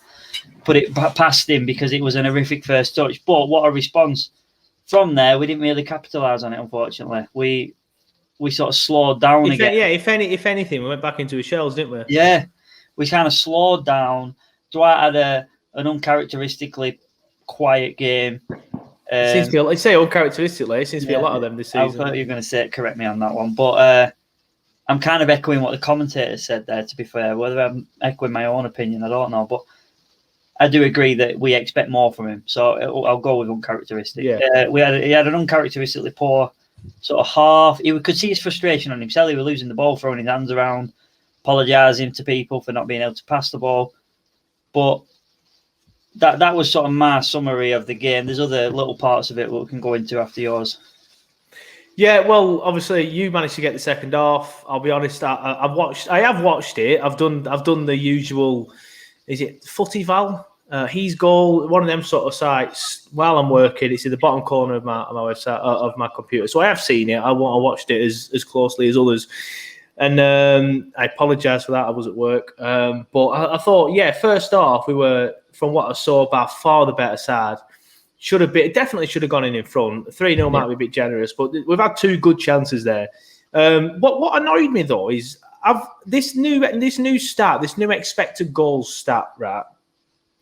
past him, because it was an horrific first touch. But what a response. From there, we didn't really capitalise on it, unfortunately. We sort of slowed down again. If anything, we went back into his shells, didn't we? Yeah, we kind of slowed down. Dwight had an uncharacteristically quiet game. Seems to be, I'd say uncharacteristically, it seems to be a lot of them this season. I thought you were going to say, correct me on that one. But I'm kind of echoing what the commentator said there, to be fair. Whether I'm echoing my own opinion, I don't know. But I do agree that we expect more from him. So I'll go with uncharacteristic. Yeah. He had an uncharacteristically poor sort of half. You could see his frustration on himself. He was losing the ball, throwing his hands around, apologising to people for not being able to pass the ball. But that was sort of my summary of the game. There's other little parts of it we can go into after yours. Yeah, well, obviously you managed to get the second half. I'll be honest, I have watched it. I've done the usual. Is it Footyval? His goal, one of them sort of sites. While I'm working, it's in the bottom corner of my website of my computer. So I have seen it. I watched it as closely as others, and I apologise for that. I was at work, but I thought, first half we were, from what I saw, by far the better side. Definitely should have gone in front. 3-0 might be a bit generous, but we've had two good chances there. What annoyed me though is this new expected goals stat, right?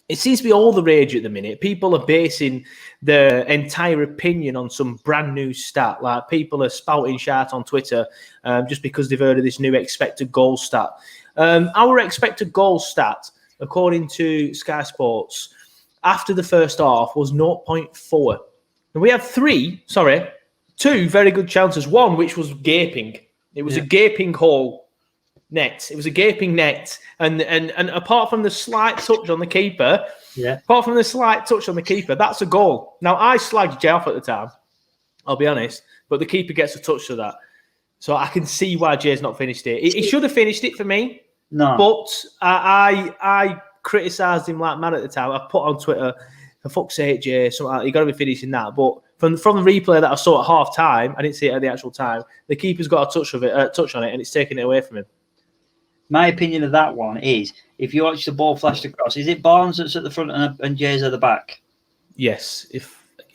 It seems to be all the rage at the minute. People are basing their entire opinion on some brand new stat. Like, people are spouting shit on Twitter just because they've heard of this new expected goal stat. Our expected goal stat, according to Sky Sports, after the first half was 0.4. And we had two very good chances. One which was gaping. It was a gaping hole. Net. It was a gaping net, and apart from the slight touch on the keeper, that's a goal. Now, I slagged Jay off at the time, I'll be honest, but the keeper gets a touch to that, so I can see why Jay's not finished it. He should have finished it for me, but I criticised him like mad at the time. I put on Twitter, for fuck's sake, Jay, something like, you got to be finishing that. But from the replay that I saw at half time, I didn't see it at the actual time. The keeper's got a touch on it, and it's taken it away from him. My opinion of that one is, if you watch the ball flashed across, is it Barnes that's at the front and Jay's at the back? Yes.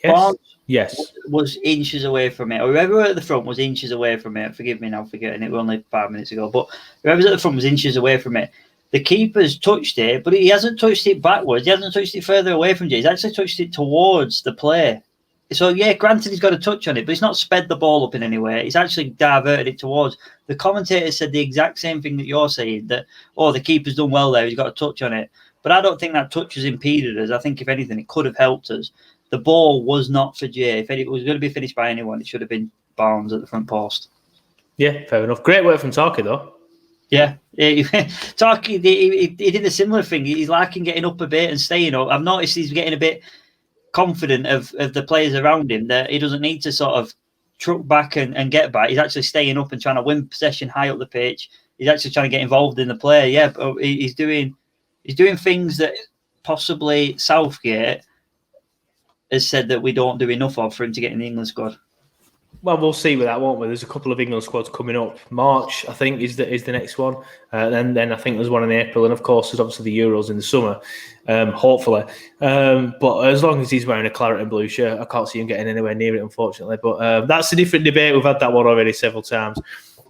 Barnes Yes. was inches away from it, or whoever at the front was inches away from it. Forgive me now, forgetting it was only 5 minutes ago, but whoever's at the front was inches away from it. The keeper's touched it, but he hasn't touched it backwards. He hasn't touched it further away from Jay. He's actually touched it towards the play. So, yeah, granted, he's got a touch on it, but he's not sped the ball up in any way. He's actually diverted it towards. The commentator said the exact same thing that you're saying, that, the keeper's done well there, he's got a touch on it. But I don't think that touch has impeded us. I think, if anything, it could have helped us. The ball was not for Jay. If it was going to be finished by anyone, it should have been Barnes at the front post. Yeah, fair enough. Great work from Tarky, though. Yeah. Tarky, he did a similar thing. He's liking getting up a bit and staying up. I've noticed he's getting a bit confident of the players around him, that he doesn't need to sort of truck back and get back. He's actually staying up and trying to win possession high up the pitch. He's actually trying to get involved in the play. Yeah, but he's doing things that possibly Southgate has said that we don't do enough of for him to get in the England squad. Well, we'll see with that, won't we? There's a couple of England squads coming up. March, I think, is the next one. Then I think there's one in April, and of course there's obviously the Euros in the summer. Hopefully, but as long as he's wearing a claret and blue shirt, I can't see him getting anywhere near it, unfortunately. But that's a different debate. We've had that one already several times.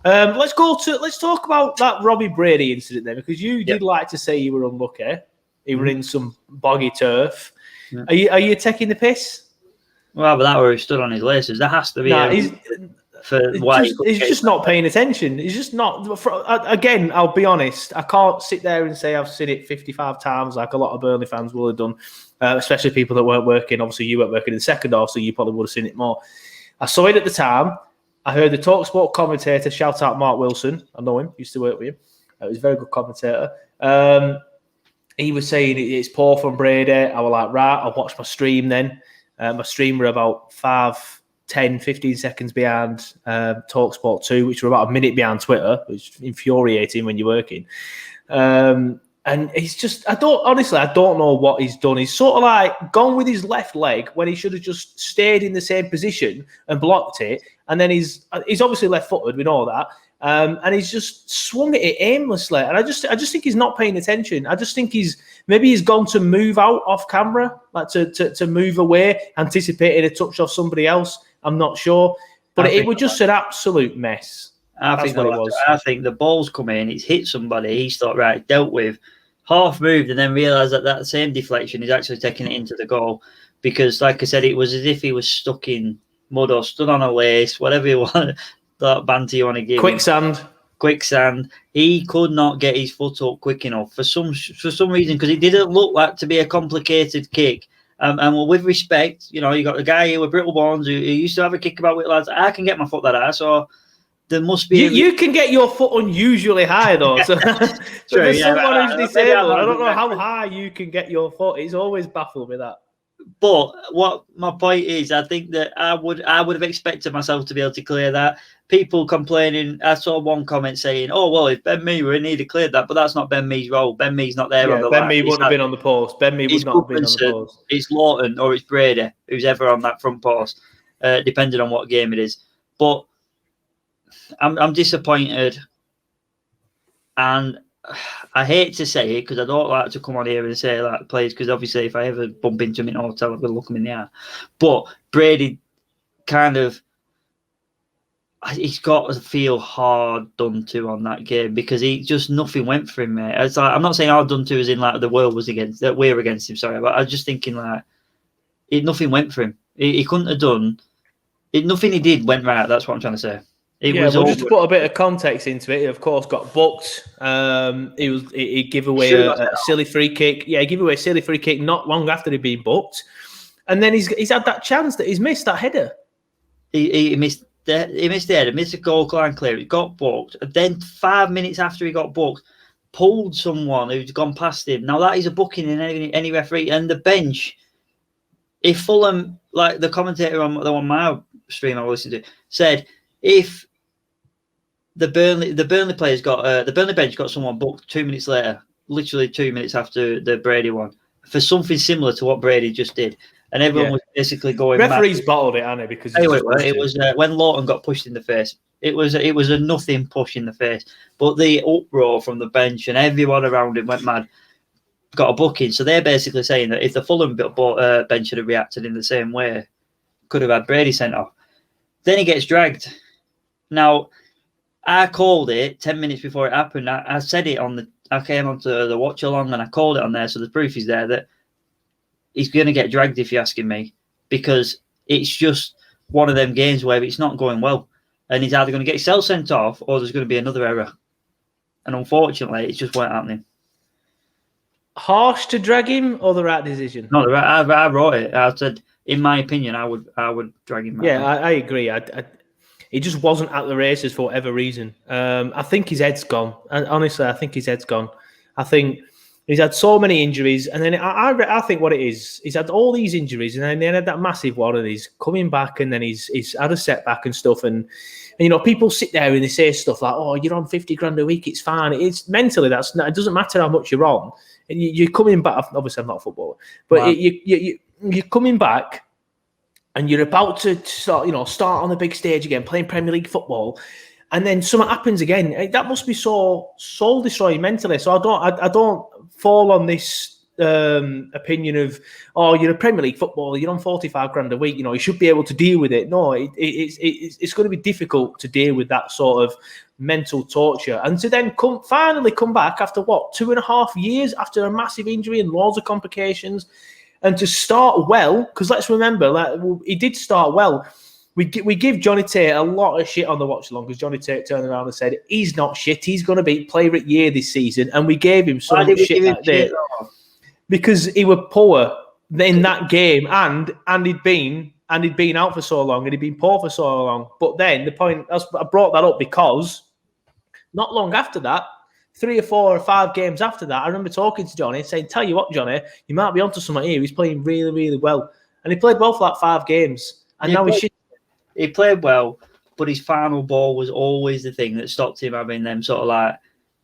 Let's talk about that Robbie Brady incident then, because you did like to say you were unlucky. You were in some boggy turf. Yeah. Are you taking the piss? Well, but that where he stood on his laces. There has to be he's just not paying attention. He's just not. Again, I'll be honest. I can't sit there and say I've seen it 55 times like a lot of Burnley fans will have done, especially people that weren't working. Obviously, you weren't working in the second half, so you probably would have seen it more. I saw it at the time. I heard the TalkSport commentator shout out Mark Wilson. I know him. Used to work with him. He was a very good commentator. He was saying it's poor from Brady. I was like, right, I'll watch my stream then. My stream were about 5, 10, 15 seconds behind TalkSport 2, which were about a minute behind Twitter, which is infuriating when you're working. And he's just, I don't know what he's done. He's sort of like gone with his left leg when he should have just stayed in the same position and blocked it. And then he's obviously left-footed, we know that. And he's just swung at it aimlessly. And I just think he's not paying attention. I just think he's gone to move out off camera, like to move away, anticipating a touch off somebody else. I'm not sure. But it was just an absolute mess. I think the ball's come in, it's hit somebody, he's thought, right, dealt with, half moved, and then realised that same deflection is actually taking it into the goal. Because, like I said, it was as if he was stuck in mud or stood on a lace, whatever you want. That banter you want to give quicksand. He could not get his foot up quick enough for some reason, because it didn't look like to be a complicated kick. And with respect, you got a guy here with brittle bones who used to have a kick about with lads. I can get my foot that high, so there must be. You can get your foot unusually high though. So, for someone who's disabled, I don't know how high you can get your foot. It's always baffled me that. But what my point is, I think that I would have expected myself to be able to clear that. People complaining. I saw one comment saying, "Oh well, if Ben Mee were in, he'd have cleared that." But that's not Ben Mee's role. Ben Mee's not there on the line. Ben Mee wouldn't have been on the post. Ben Mee would not have been on the post. It's Lawton or it's Brady who's ever on that front post, depending on what game it is. But I'm disappointed, and I hate to say it because I don't like to come on here and say like players, because obviously if I ever bump into him in a hotel, I'm going to look him in the eye. But Brady he's got to feel hard done to on that game, because nothing went for him, mate. It's like, I'm not saying hard done to as in like the world was against, that we're against him, sorry, but I was just thinking like nothing went for him. He couldn't have done it. Nothing he did went right. That's what I'm trying to say. Just to put a bit of context into it, he of course got booked. He gave away a silly free kick. Yeah, he gave away a silly free kick not long after he'd been booked, and then he's had that chance that he's missed that header. He missed the header, missed a goal line clear. He got booked, and then 5 minutes after he got booked, pulled someone who's gone past him. Now that is a booking in any referee, and the bench. If Fulham, like the commentator on my stream I listened to, said if the Burnley players got the Burnley bench got someone booked 2 minutes later, literally 2 minutes after the Brady one, for something similar to what Brady just did, and everyone was basically going. Referees bottled it, Annie, because anyway, it was when Lawton got pushed in the face. It was a nothing push in the face, but the uproar from the bench and everyone around him went mad. Got a booking, so they're basically saying that if the Fulham bench had reacted in the same way, could have had Brady sent off. Then he gets dragged. Now, I called it 10 minutes before it happened. I said it I came onto the watch along and I called it on there, so the proof is there that he's going to get dragged if you're asking me, because It's just one of them games where it's not going well, and he's either going to get himself sent off or there's going to be another error. And unfortunately, it just weren't happening. Harsh to drag him or the right decision? No, I wrote it. I said, in my opinion, I would drag him. Yeah, I agree. He just wasn't at the races for whatever reason. I think his head's gone. And honestly, I think his head's gone. I think he's had so many injuries, and then I think what it is, he's had all these injuries, and then he had that massive one, and he's coming back, and then he's had a setback and stuff, and you know, people sit there and they say stuff like, "Oh, you're on 50 grand a week, it's fine." It's mentally it doesn't matter how much you're on. And you're coming back. Obviously, I'm not a footballer, but wow. You're coming back, and you're about to start on the big stage again, playing Premier League football, and then something happens again. That must be so soul destroying mentally. So I don't fall on this opinion of, oh, you're a Premier League footballer, you're on 45 grand a week, you should be able to deal with it. No, it's going to be difficult to deal with that sort of mental torture, and to then finally come back after 2.5 years after a massive injury and loads of complications, and to start well, because let's remember he did start well. We give Johnny Tate a lot of shit on the watch along, because Johnny Tate turned around and said he's not shit, he's going to be Player of the Year this season, and we gave him so much shit that day because he was poor in that game, and he'd been out for so long, and he'd been poor for so long. But then I brought that up because not long after that, 3 or 4 or 5 games after that, I remember talking to Johnny and saying, "Tell you what, Johnny, you might be onto something here. He's playing really, really well." And he played well for 5 games. And now he played well, but his final ball was always the thing that stopped him having them sort of like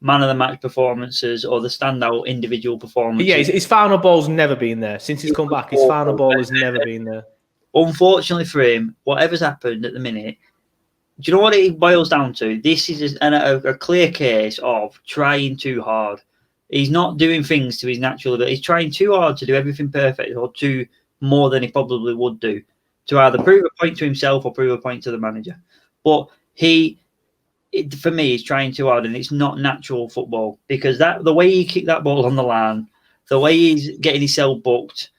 man of the match performances or the standout individual performances. Yeah, his final ball's never been there. Since he's come back, his final ball has never been there. Unfortunately for him, whatever's happened at the minute, do you know what it boils down to? This is a clear case of trying too hard. He's not doing things to his natural ability. He's trying too hard to do everything perfect, or do more than he probably would do, to either prove a point to himself or prove a point to the manager. But for me, he's trying too hard, and it's not natural football, because the way he kicked that ball on the line, the way he's getting himself booked,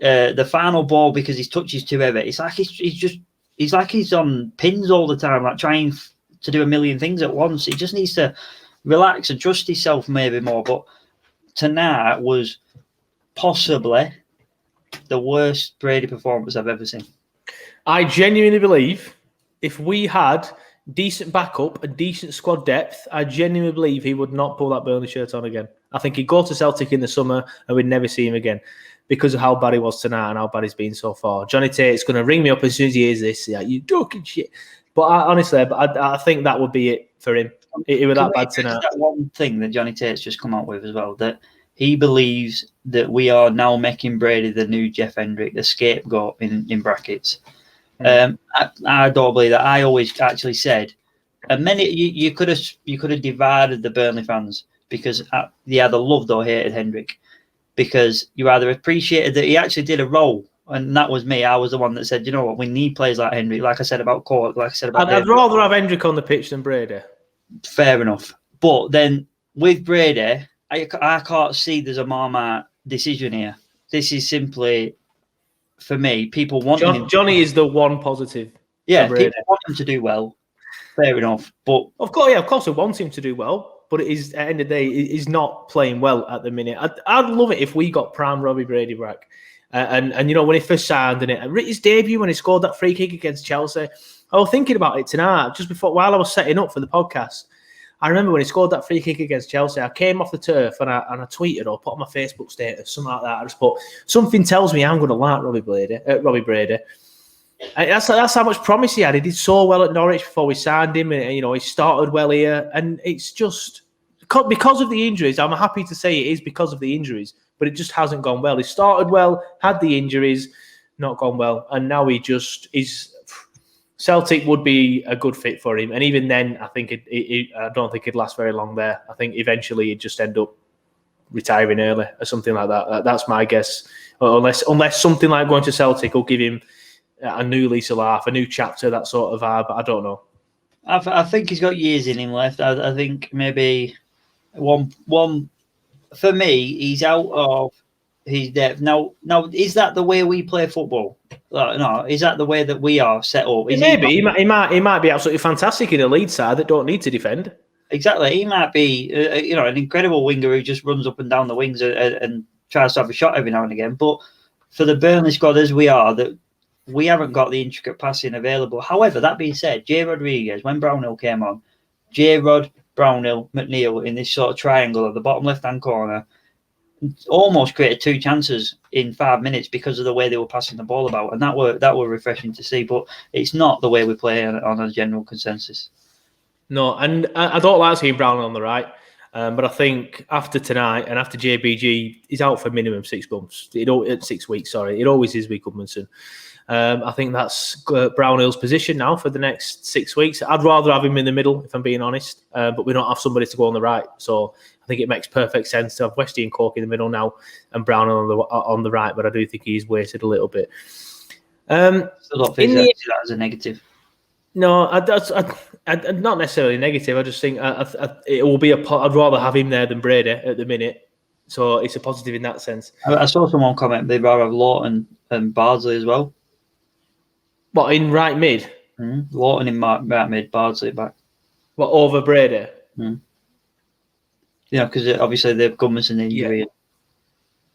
the final ball, because his touch is too heavy. It's like he's like he's on pins all the time, like trying to do a million things at once. He just needs to relax and trust himself maybe more. But tonight was possibly the worst Brady performance I've ever seen. I genuinely believe if we had decent backup and decent squad depth, I genuinely believe he would not pull that Burnley shirt on again. I think he'd go to Celtic in the summer and we'd never see him again, because of how bad he was tonight and how bad he's been so far. Johnny Tate's going to ring me up as soon as he hears this. Yeah, you joking shit. But I think that would be it for him. It was that bad tonight. That one thing that Johnny Tate's just come out with as well, that he believes that we are now making Brady the new Jeff Hendrick, the scapegoat in brackets. I don't believe that. I always actually said, and you could have divided the Burnley fans, because they either loved or hated Hendrick, because you either appreciated that he actually did a role, and that was me. I was the one that said, you know what, we need players like Hendrick, like I said about Cork, like I said about I'd rather have Hendrick on the pitch than Brady. Fair enough. But then with Brady, I can't see there's a Marmite decision here. This is simply, for me, people want him. Johnny is the one positive. Yeah, people want him to do well. Fair enough. But of course, we want him to do well. But it is, at the end of the day, he's not playing well at the minute. I'd love it if we got prime Robbie Brady back. And when he first signed and his debut when he scored that free kick against Chelsea, I was thinking about it tonight, just while I was setting up for the podcast. I remember when he scored that free kick against Chelsea, I came off the turf and I tweeted or put on my Facebook status, something like that. I just put, something tells me I'm going to like Robbie Brady. And that's how much promise he had. He did so well at Norwich before we signed him, and he started well here. And it's just because of the injuries. I'm happy to say it is because of the injuries, but it just hasn't gone well. He started well, had the injuries, not gone well, and now he just is. Celtic would be a good fit for him, and even then, I think I don't think he'd last very long there. I think eventually he'd just end up retiring early or something like that. That's my guess. Unless something like going to Celtic will give him a new lease of life, a new chapter, that sort of vibe. I don't know. I think he's got years in him left. I think maybe one. For me, he's out of his depth. Now, is that the way we play football? No, is that the way that we are set up? Maybe he might be absolutely fantastic in a lead side that don't need to defend. Exactly, he might be an incredible winger who just runs up and down the wings and tries to have a shot every now and again. But for the Burnley squad as we are, that we haven't got the intricate passing available. However, that being said, Jay Rodriguez, when Brownhill came on, J Rod, Brownhill, McNeil in this sort of triangle at the bottom left-hand corner, almost created 2 chances in 5 minutes because of the way they were passing the ball about, and that were refreshing to see. But it's not the way we play on a general consensus. No, and I don't like seeing Brownhill on the right, but I think after tonight and after JBG, he's out for minimum 6 months. 6 weeks, sorry. It always is with Goodmanson. I think that's Brownhill's position now for the next 6 weeks. I'd rather have him in the middle, if I'm being honest, but we don't have somebody to go on the right. So I think it makes perfect sense to have Westy and Cork in the middle now and Brownhill on the right, but I do think he's weighted a little bit. Still don't think that as a negative. No, not necessarily negative. I just think it will be I'd rather have him there than Brady at the minute. So it's a positive in that sense. I saw someone comment they'd rather have Lawton and Bardsley as well. What, in right mid? Lawton in right mid, Bardsley back. What, over Brady? Yeah, because obviously they've Goodmanson injury.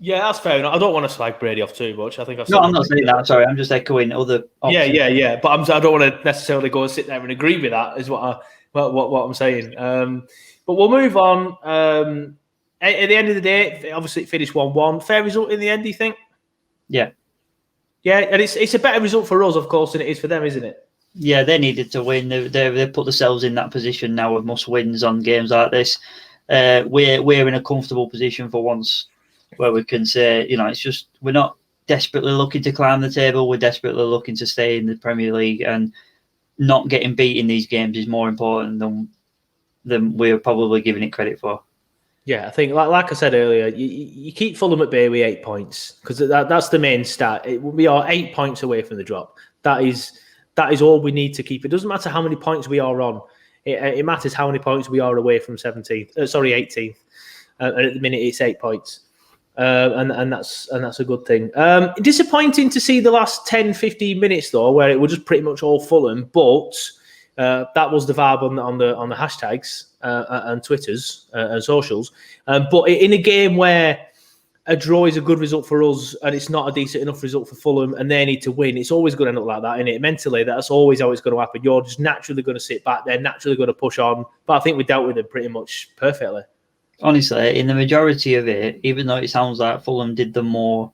Yeah, that's fair enough. I don't want to slag Brady off too much. I think I'm not saying that. Sorry, I'm just echoing other options. Yeah. But I don't want to necessarily go and sit there and agree with that. Is what I'm saying. But we'll move on. At the end of the day, obviously it finished 1-1. Fair result in the end, do you think? Yeah. Yeah, and it's a better result for us, of course, than it is for them, isn't it? Yeah, they needed to win. They put themselves in that position now of must wins on games like this. We're in a comfortable position for once, where we can say, it's just we're not desperately looking to climb the table. We're desperately looking to stay in the Premier League, and not getting beat in these games is more important than we're probably giving it credit for. Yeah, I think, like I said earlier, you keep Fulham at bay with 8 points, because that's the main stat. We are 8 points away from the drop. That is all we need to keep. It doesn't matter how many points we are on. It matters how many points we are away from 18th. And at the minute, it's 8 points. And that's a good thing. Disappointing to see the last 10, 15 minutes, though, where it was just pretty much all Fulham, but that was the vibe on the hashtags and Twitters and socials. But in a game where a draw is a good result for us and it's not a decent enough result for Fulham and they need to win, it's always going to end up like that, isn't it? Mentally, that's always how it's going to happen. You're just naturally going to sit back there, naturally going to push on. But I think we dealt with it pretty much perfectly. Honestly, in the majority of it, even though it sounds like Fulham did the more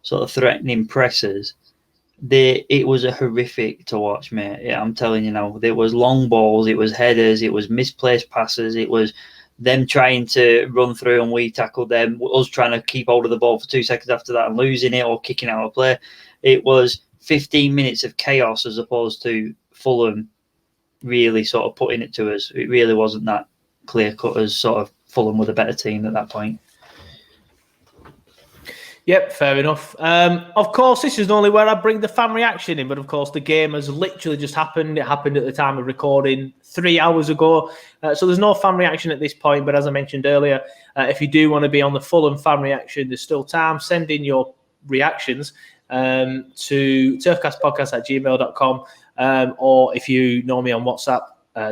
sort of threatening presses, it was a horrific to watch, mate. Yeah, I'm telling you now. There was long balls, it was headers, it was misplaced passes, it was them trying to run through and we tackled them, us trying to keep hold of the ball for 2 seconds after that and losing it or kicking out of play. It was 15 minutes of chaos as opposed to Fulham really sort of putting it to us. It really wasn't that clear-cut as sort of Fulham were the better team at that point. Yep, fair enough. Of course, this is only where I bring the fan reaction in, but of course, the game has literally just happened. It happened at the time of recording 3 hours ago. So there's no fan reaction at this point. But as I mentioned earlier, if you do want to be on the Fulham fan reaction, there's still time. Send in your reactions to turfcastpodcast@gmail.com. Or if you know me on WhatsApp,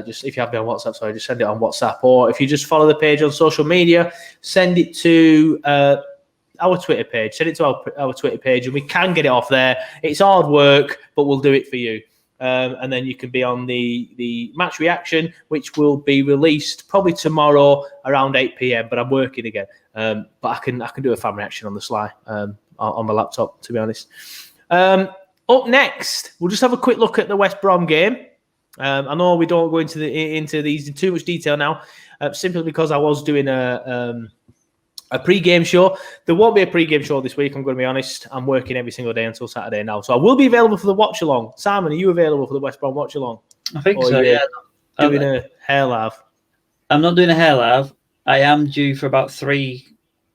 just if you have me on WhatsApp, just send it on WhatsApp. Or if you just follow the page on social media, send it to our Twitter page. Send it to our Twitter page, and we can get it off there. It's hard work, but we'll do it for you. And then you can be on the match reaction, which will be released probably tomorrow around 8 p.m. But I'm working again. But I can do a fan reaction on the sly on my laptop, to be honest. Up next, we'll just have a quick look at the West Brom game. I know we don't go into these in too much detail now, simply because I was doing a pre-game show. There won't be a pre-game show this week, I'm going to be honest. I'm working every single day until Saturday now. So I will be available for the watch-along. Simon, are you available for the West Brom watch-along? I think so, yeah. Doing a hair lav? I'm not doing a hair lav. I am due for about 3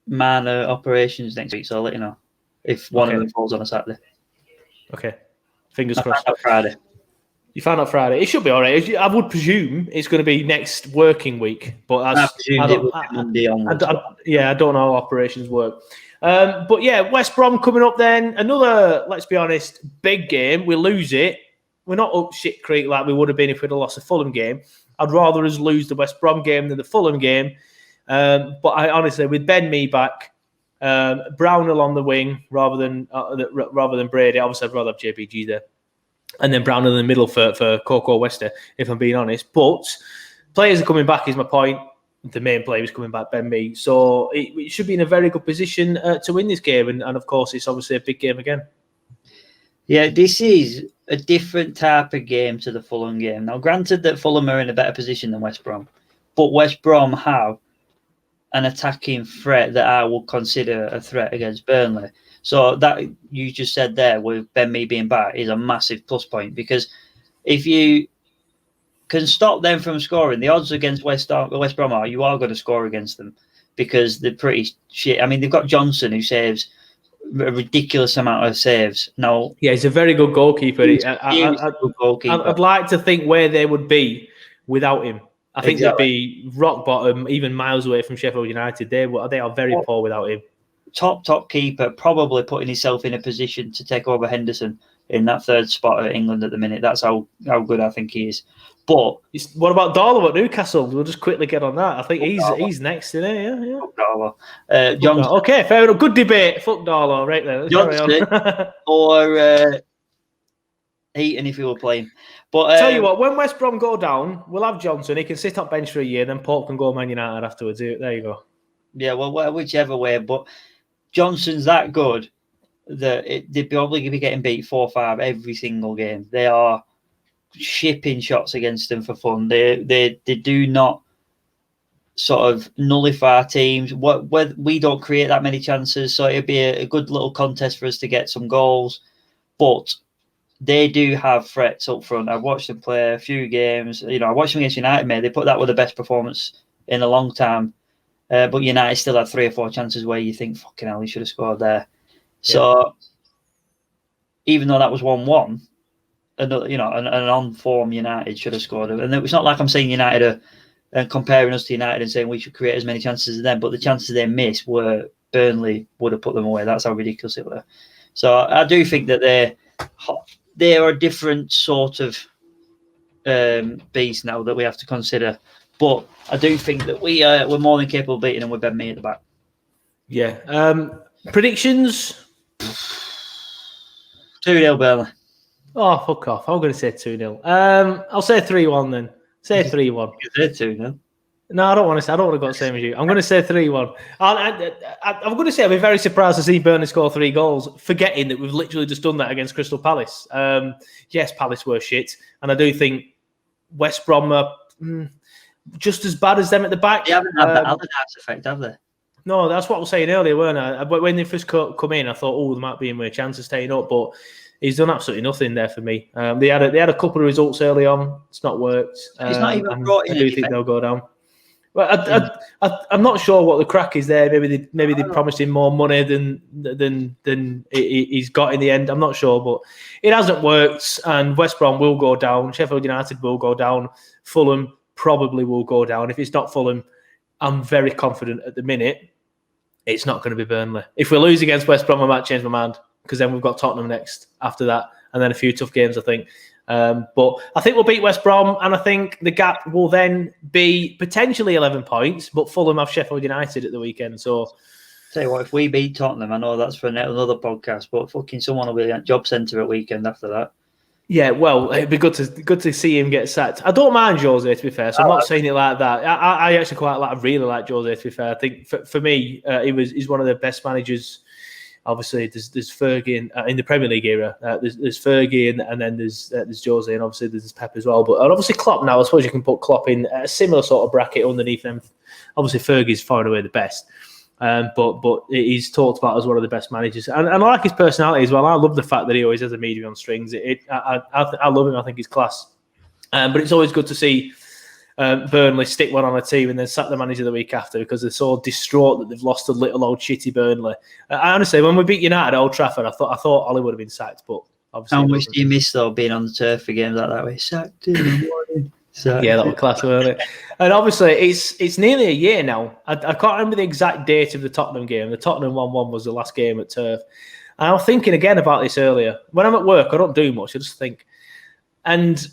minor operations next week, so I'll let you know if one of them falls on a Saturday. Okay. Fingers crossed. Friday. You found out Friday. It should be all right. I would presume it's going to be next working week, but I presumed it would be Monday onwards. I don't know how operations work. But yeah, West Brom coming up then. Another, let's be honest, big game. We lose it. We're not up shit creek like we would have been if we'd have lost the Fulham game. I'd rather us lose the West Brom game than the Fulham game. But I honestly, with Ben Mee back, Brownhill on the wing rather than Brady. Obviously, I'd rather have JPG there. And then Brownhill in the middle for Coco Wester, if I'm being honest. But players are coming back, is my point. The main player is coming back, Ben Mee. So it should be in a very good position to win this game. And of course, it's obviously a big game again. Yeah, this is a different type of game to the Fulham game. Now, granted that Fulham are in a better position than West Brom, but West Brom have an attacking threat that I would consider a threat against Burnley. So that you just said there with Ben Mee being back is a massive plus point, because if you can stop them from scoring, the odds against West Brom are you are going to score against them because they're pretty shit. I mean, they've got Johnson who saves a ridiculous amount of saves. Now, yeah, he's a very good goalkeeper. I'd like to think where they would be without him. I think they'd be rock bottom, even miles away from Sheffield United. They are very poor without him. Top keeper, probably putting himself in a position to take over Henderson in that third spot at England at the minute. That's how good I think he is. But what about Darlow at Newcastle? We'll just quickly get on that. I think he's next, isn't he? Yeah. Fuck Darlow. Johnson. Okay, fair enough. Good debate. Fuck Darlow, right there. Johnson or Heaton if he were playing. But tell you what, when West Brom go down, we'll have Johnson. He can sit on bench for a year, then Pope can go Man United afterwards. There you go. Yeah, well, whichever way. But Johnson's that good that they'd probably be getting beat 4-5 every single game. They are shipping shots against them for fun. They do not sort of nullify teams. We don't create that many chances, so it'd be a good little contest for us to get some goals. But they do have threats up front. I've watched them play a few games. I watched them against United, mate. They put that with the best performance in a long time. But United still had 3 or 4 chances where you think, fucking hell, he should have scored there. Yeah. So even though that was 1-1, an on-form United should have scored. And it's not like I'm saying United are comparing us to United and saying we should create as many chances as them, but the chances they missed were Burnley would have put them away. That's how ridiculous it were. So I do think that they are a different sort of beast now that we have to consider. But I do think that we're more than capable of beating them with Ben Mee at the back. Yeah. Predictions? 2-0 Burnley. Oh, fuck off. I'm going to say 2-0. I'll say 3-1 then. Say 3-1. You say 2-0. No, I don't want to say. I don't want to go the same as you. I'm going to say 3-1. I'm going to say I'll be very surprised to see Burnley score 3 goals, forgetting that we've literally just done that against Crystal Palace. Yes, Palace were shit, and I do think West Brom are just as bad as them at the back. They haven't had the Allardyce effect, have they? No, that's what I was saying earlier, weren't I? But when they first come in, I thought, there might be a chance of staying up, but he's done absolutely nothing there for me. They had a couple of results early on. It's not worked. He's not even brought in. I do think they'll go down. Well, I'm not sure what the crack is there. Maybe they promised him more money than he's got in the end. I'm not sure, but it hasn't worked. And West Brom will go down. Sheffield United will go down. Fulham probably will go down. If it's not Fulham, I'm very confident at the minute it's not going to be Burnley. If we lose against West Brom, I might change my mind, because then we've got Tottenham next after that, and then a few tough games, I think. But I think we'll beat West Brom, and I think the gap will then be potentially 11 points, but Fulham have Sheffield United at the weekend. So, tell you what, if we beat Tottenham, I know that's for another podcast, but fucking someone will be at job centre at weekend after that. Yeah, well, it'd be good to see him get sacked. I don't mind Jose, to be fair, so I'm not saying it like that. I actually really like Jose, to be fair. I think for me, he's one of the best managers. Obviously, there's Fergie in the Premier League era. There's Fergie and then there's Jose, and obviously there's Pep as well. But obviously Klopp now, I suppose you can put Klopp in a similar sort of bracket underneath them. Obviously Fergie's far and away the best, but he's talked about as one of the best managers. And I like his personality as well. I love the fact that he always has a media on strings. I love him. I think he's class. But it's always good to see Burnley stick one on a team and then sack the manager the week after, because they're so distraught that they've lost to little old shitty Burnley. I honestly, when we beat United at Old Trafford, I thought Ollie would have been sacked, but Obviously, How much do you miss though being on the turf for games like that? Way sacked in the morning. Yeah, that was class, wasn't it? And obviously, it's nearly a year now. I can't remember the exact date of the Tottenham game. The Tottenham 1-1 was the last game at Turf. And I was thinking again about this earlier. When I'm at work, I don't do much. I just think. And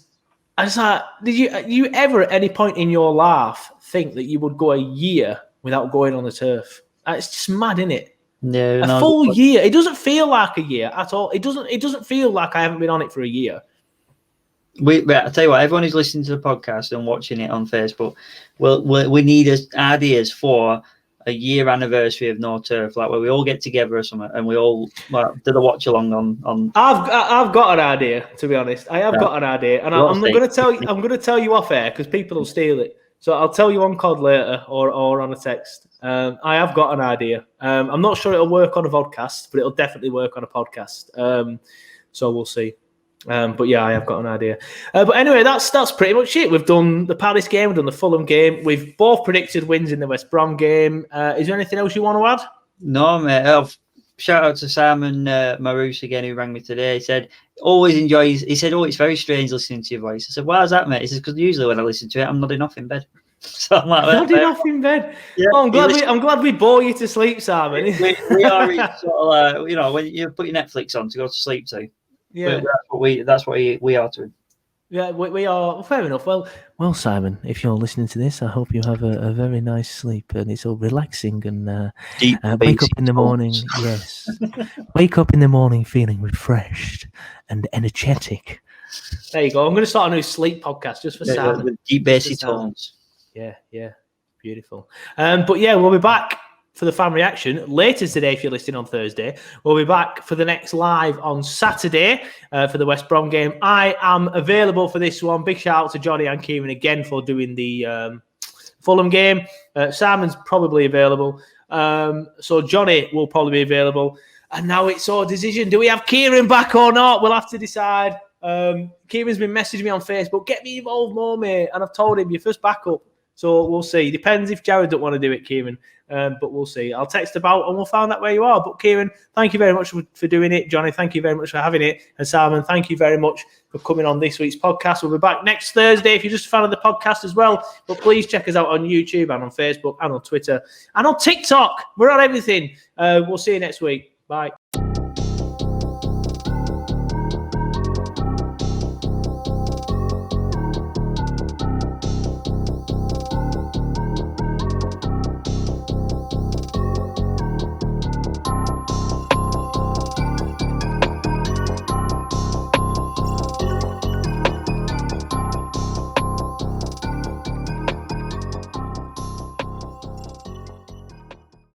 I was like, did you ever at any point in your life think that you would go a year without going on the turf? It's just mad, isn't it? Yeah, a full year. It doesn't feel like a year at all. It doesn't feel like I haven't been on it for a year. I tell you what, everyone who's listening to the podcast and watching it on Facebook, we need ideas for a year anniversary of No Turf, like where we all get together or something, and we all do the watch along on. I've got an idea, to be honest. I have got an idea, and I'm going to tell you off air because people will steal it. So I'll tell you on COD later or on a text. I have got an idea. I'm not sure it'll work on a VODCAST, but it'll definitely work on a podcast. So we'll see. But yeah, I have got an idea. But anyway, that's pretty much it. We've done the Palace game, we've done the Fulham game. We've both predicted wins in the West Brom game. Is there anything else you want to add? No, mate. Shout out to Simon Marus again, who rang me today. He said, always enjoys. He said, it's very strange listening to your voice. I said, why is that, mate? He says, because usually when I listen to it, I'm nodding off in bed. So I'm like, nodding off in bed. Yeah, I'm glad we bore you to sleep, Simon. we are sort of when you put your Netflix on to go to sleep to. Yeah, that's what we are to. Yeah, we are. Fair enough. Well, Simon, if you're listening to this, I hope you have a very nice sleep and it's all relaxing and wake up in the morning. Yes, wake up in the morning feeling refreshed and energetic. There you go. I'm going to start a new sleep podcast just for Simon. With deep bassy tones. Yeah, beautiful. But yeah, we'll be back for the fan reaction later today. If you're listening on Thursday, we'll be back for the next live on Saturday for the West Brom game. I am available for this one. Big shout out to Johnny and Kieran again for doing the Fulham game. Simon's probably available, so Johnny will probably be available. And now it's our decision: do we have Kieran back or not? We'll have to decide. Kieran's been messaging me on Facebook, get me involved more, mate, and I've told him your first backup. So we'll see. Depends if Jared don't want to do it, Kieran. But we'll see. I'll text about and we'll find out where you are. But Kieran, thank you very much for doing it. Johnny, thank you very much for having it. And Simon, thank you very much for coming on this week's podcast. We'll be back next Thursday if you're just a fan of the podcast as well. But please check us out on YouTube and on Facebook and on Twitter and on TikTok. We're on everything. We'll see you next week. Bye.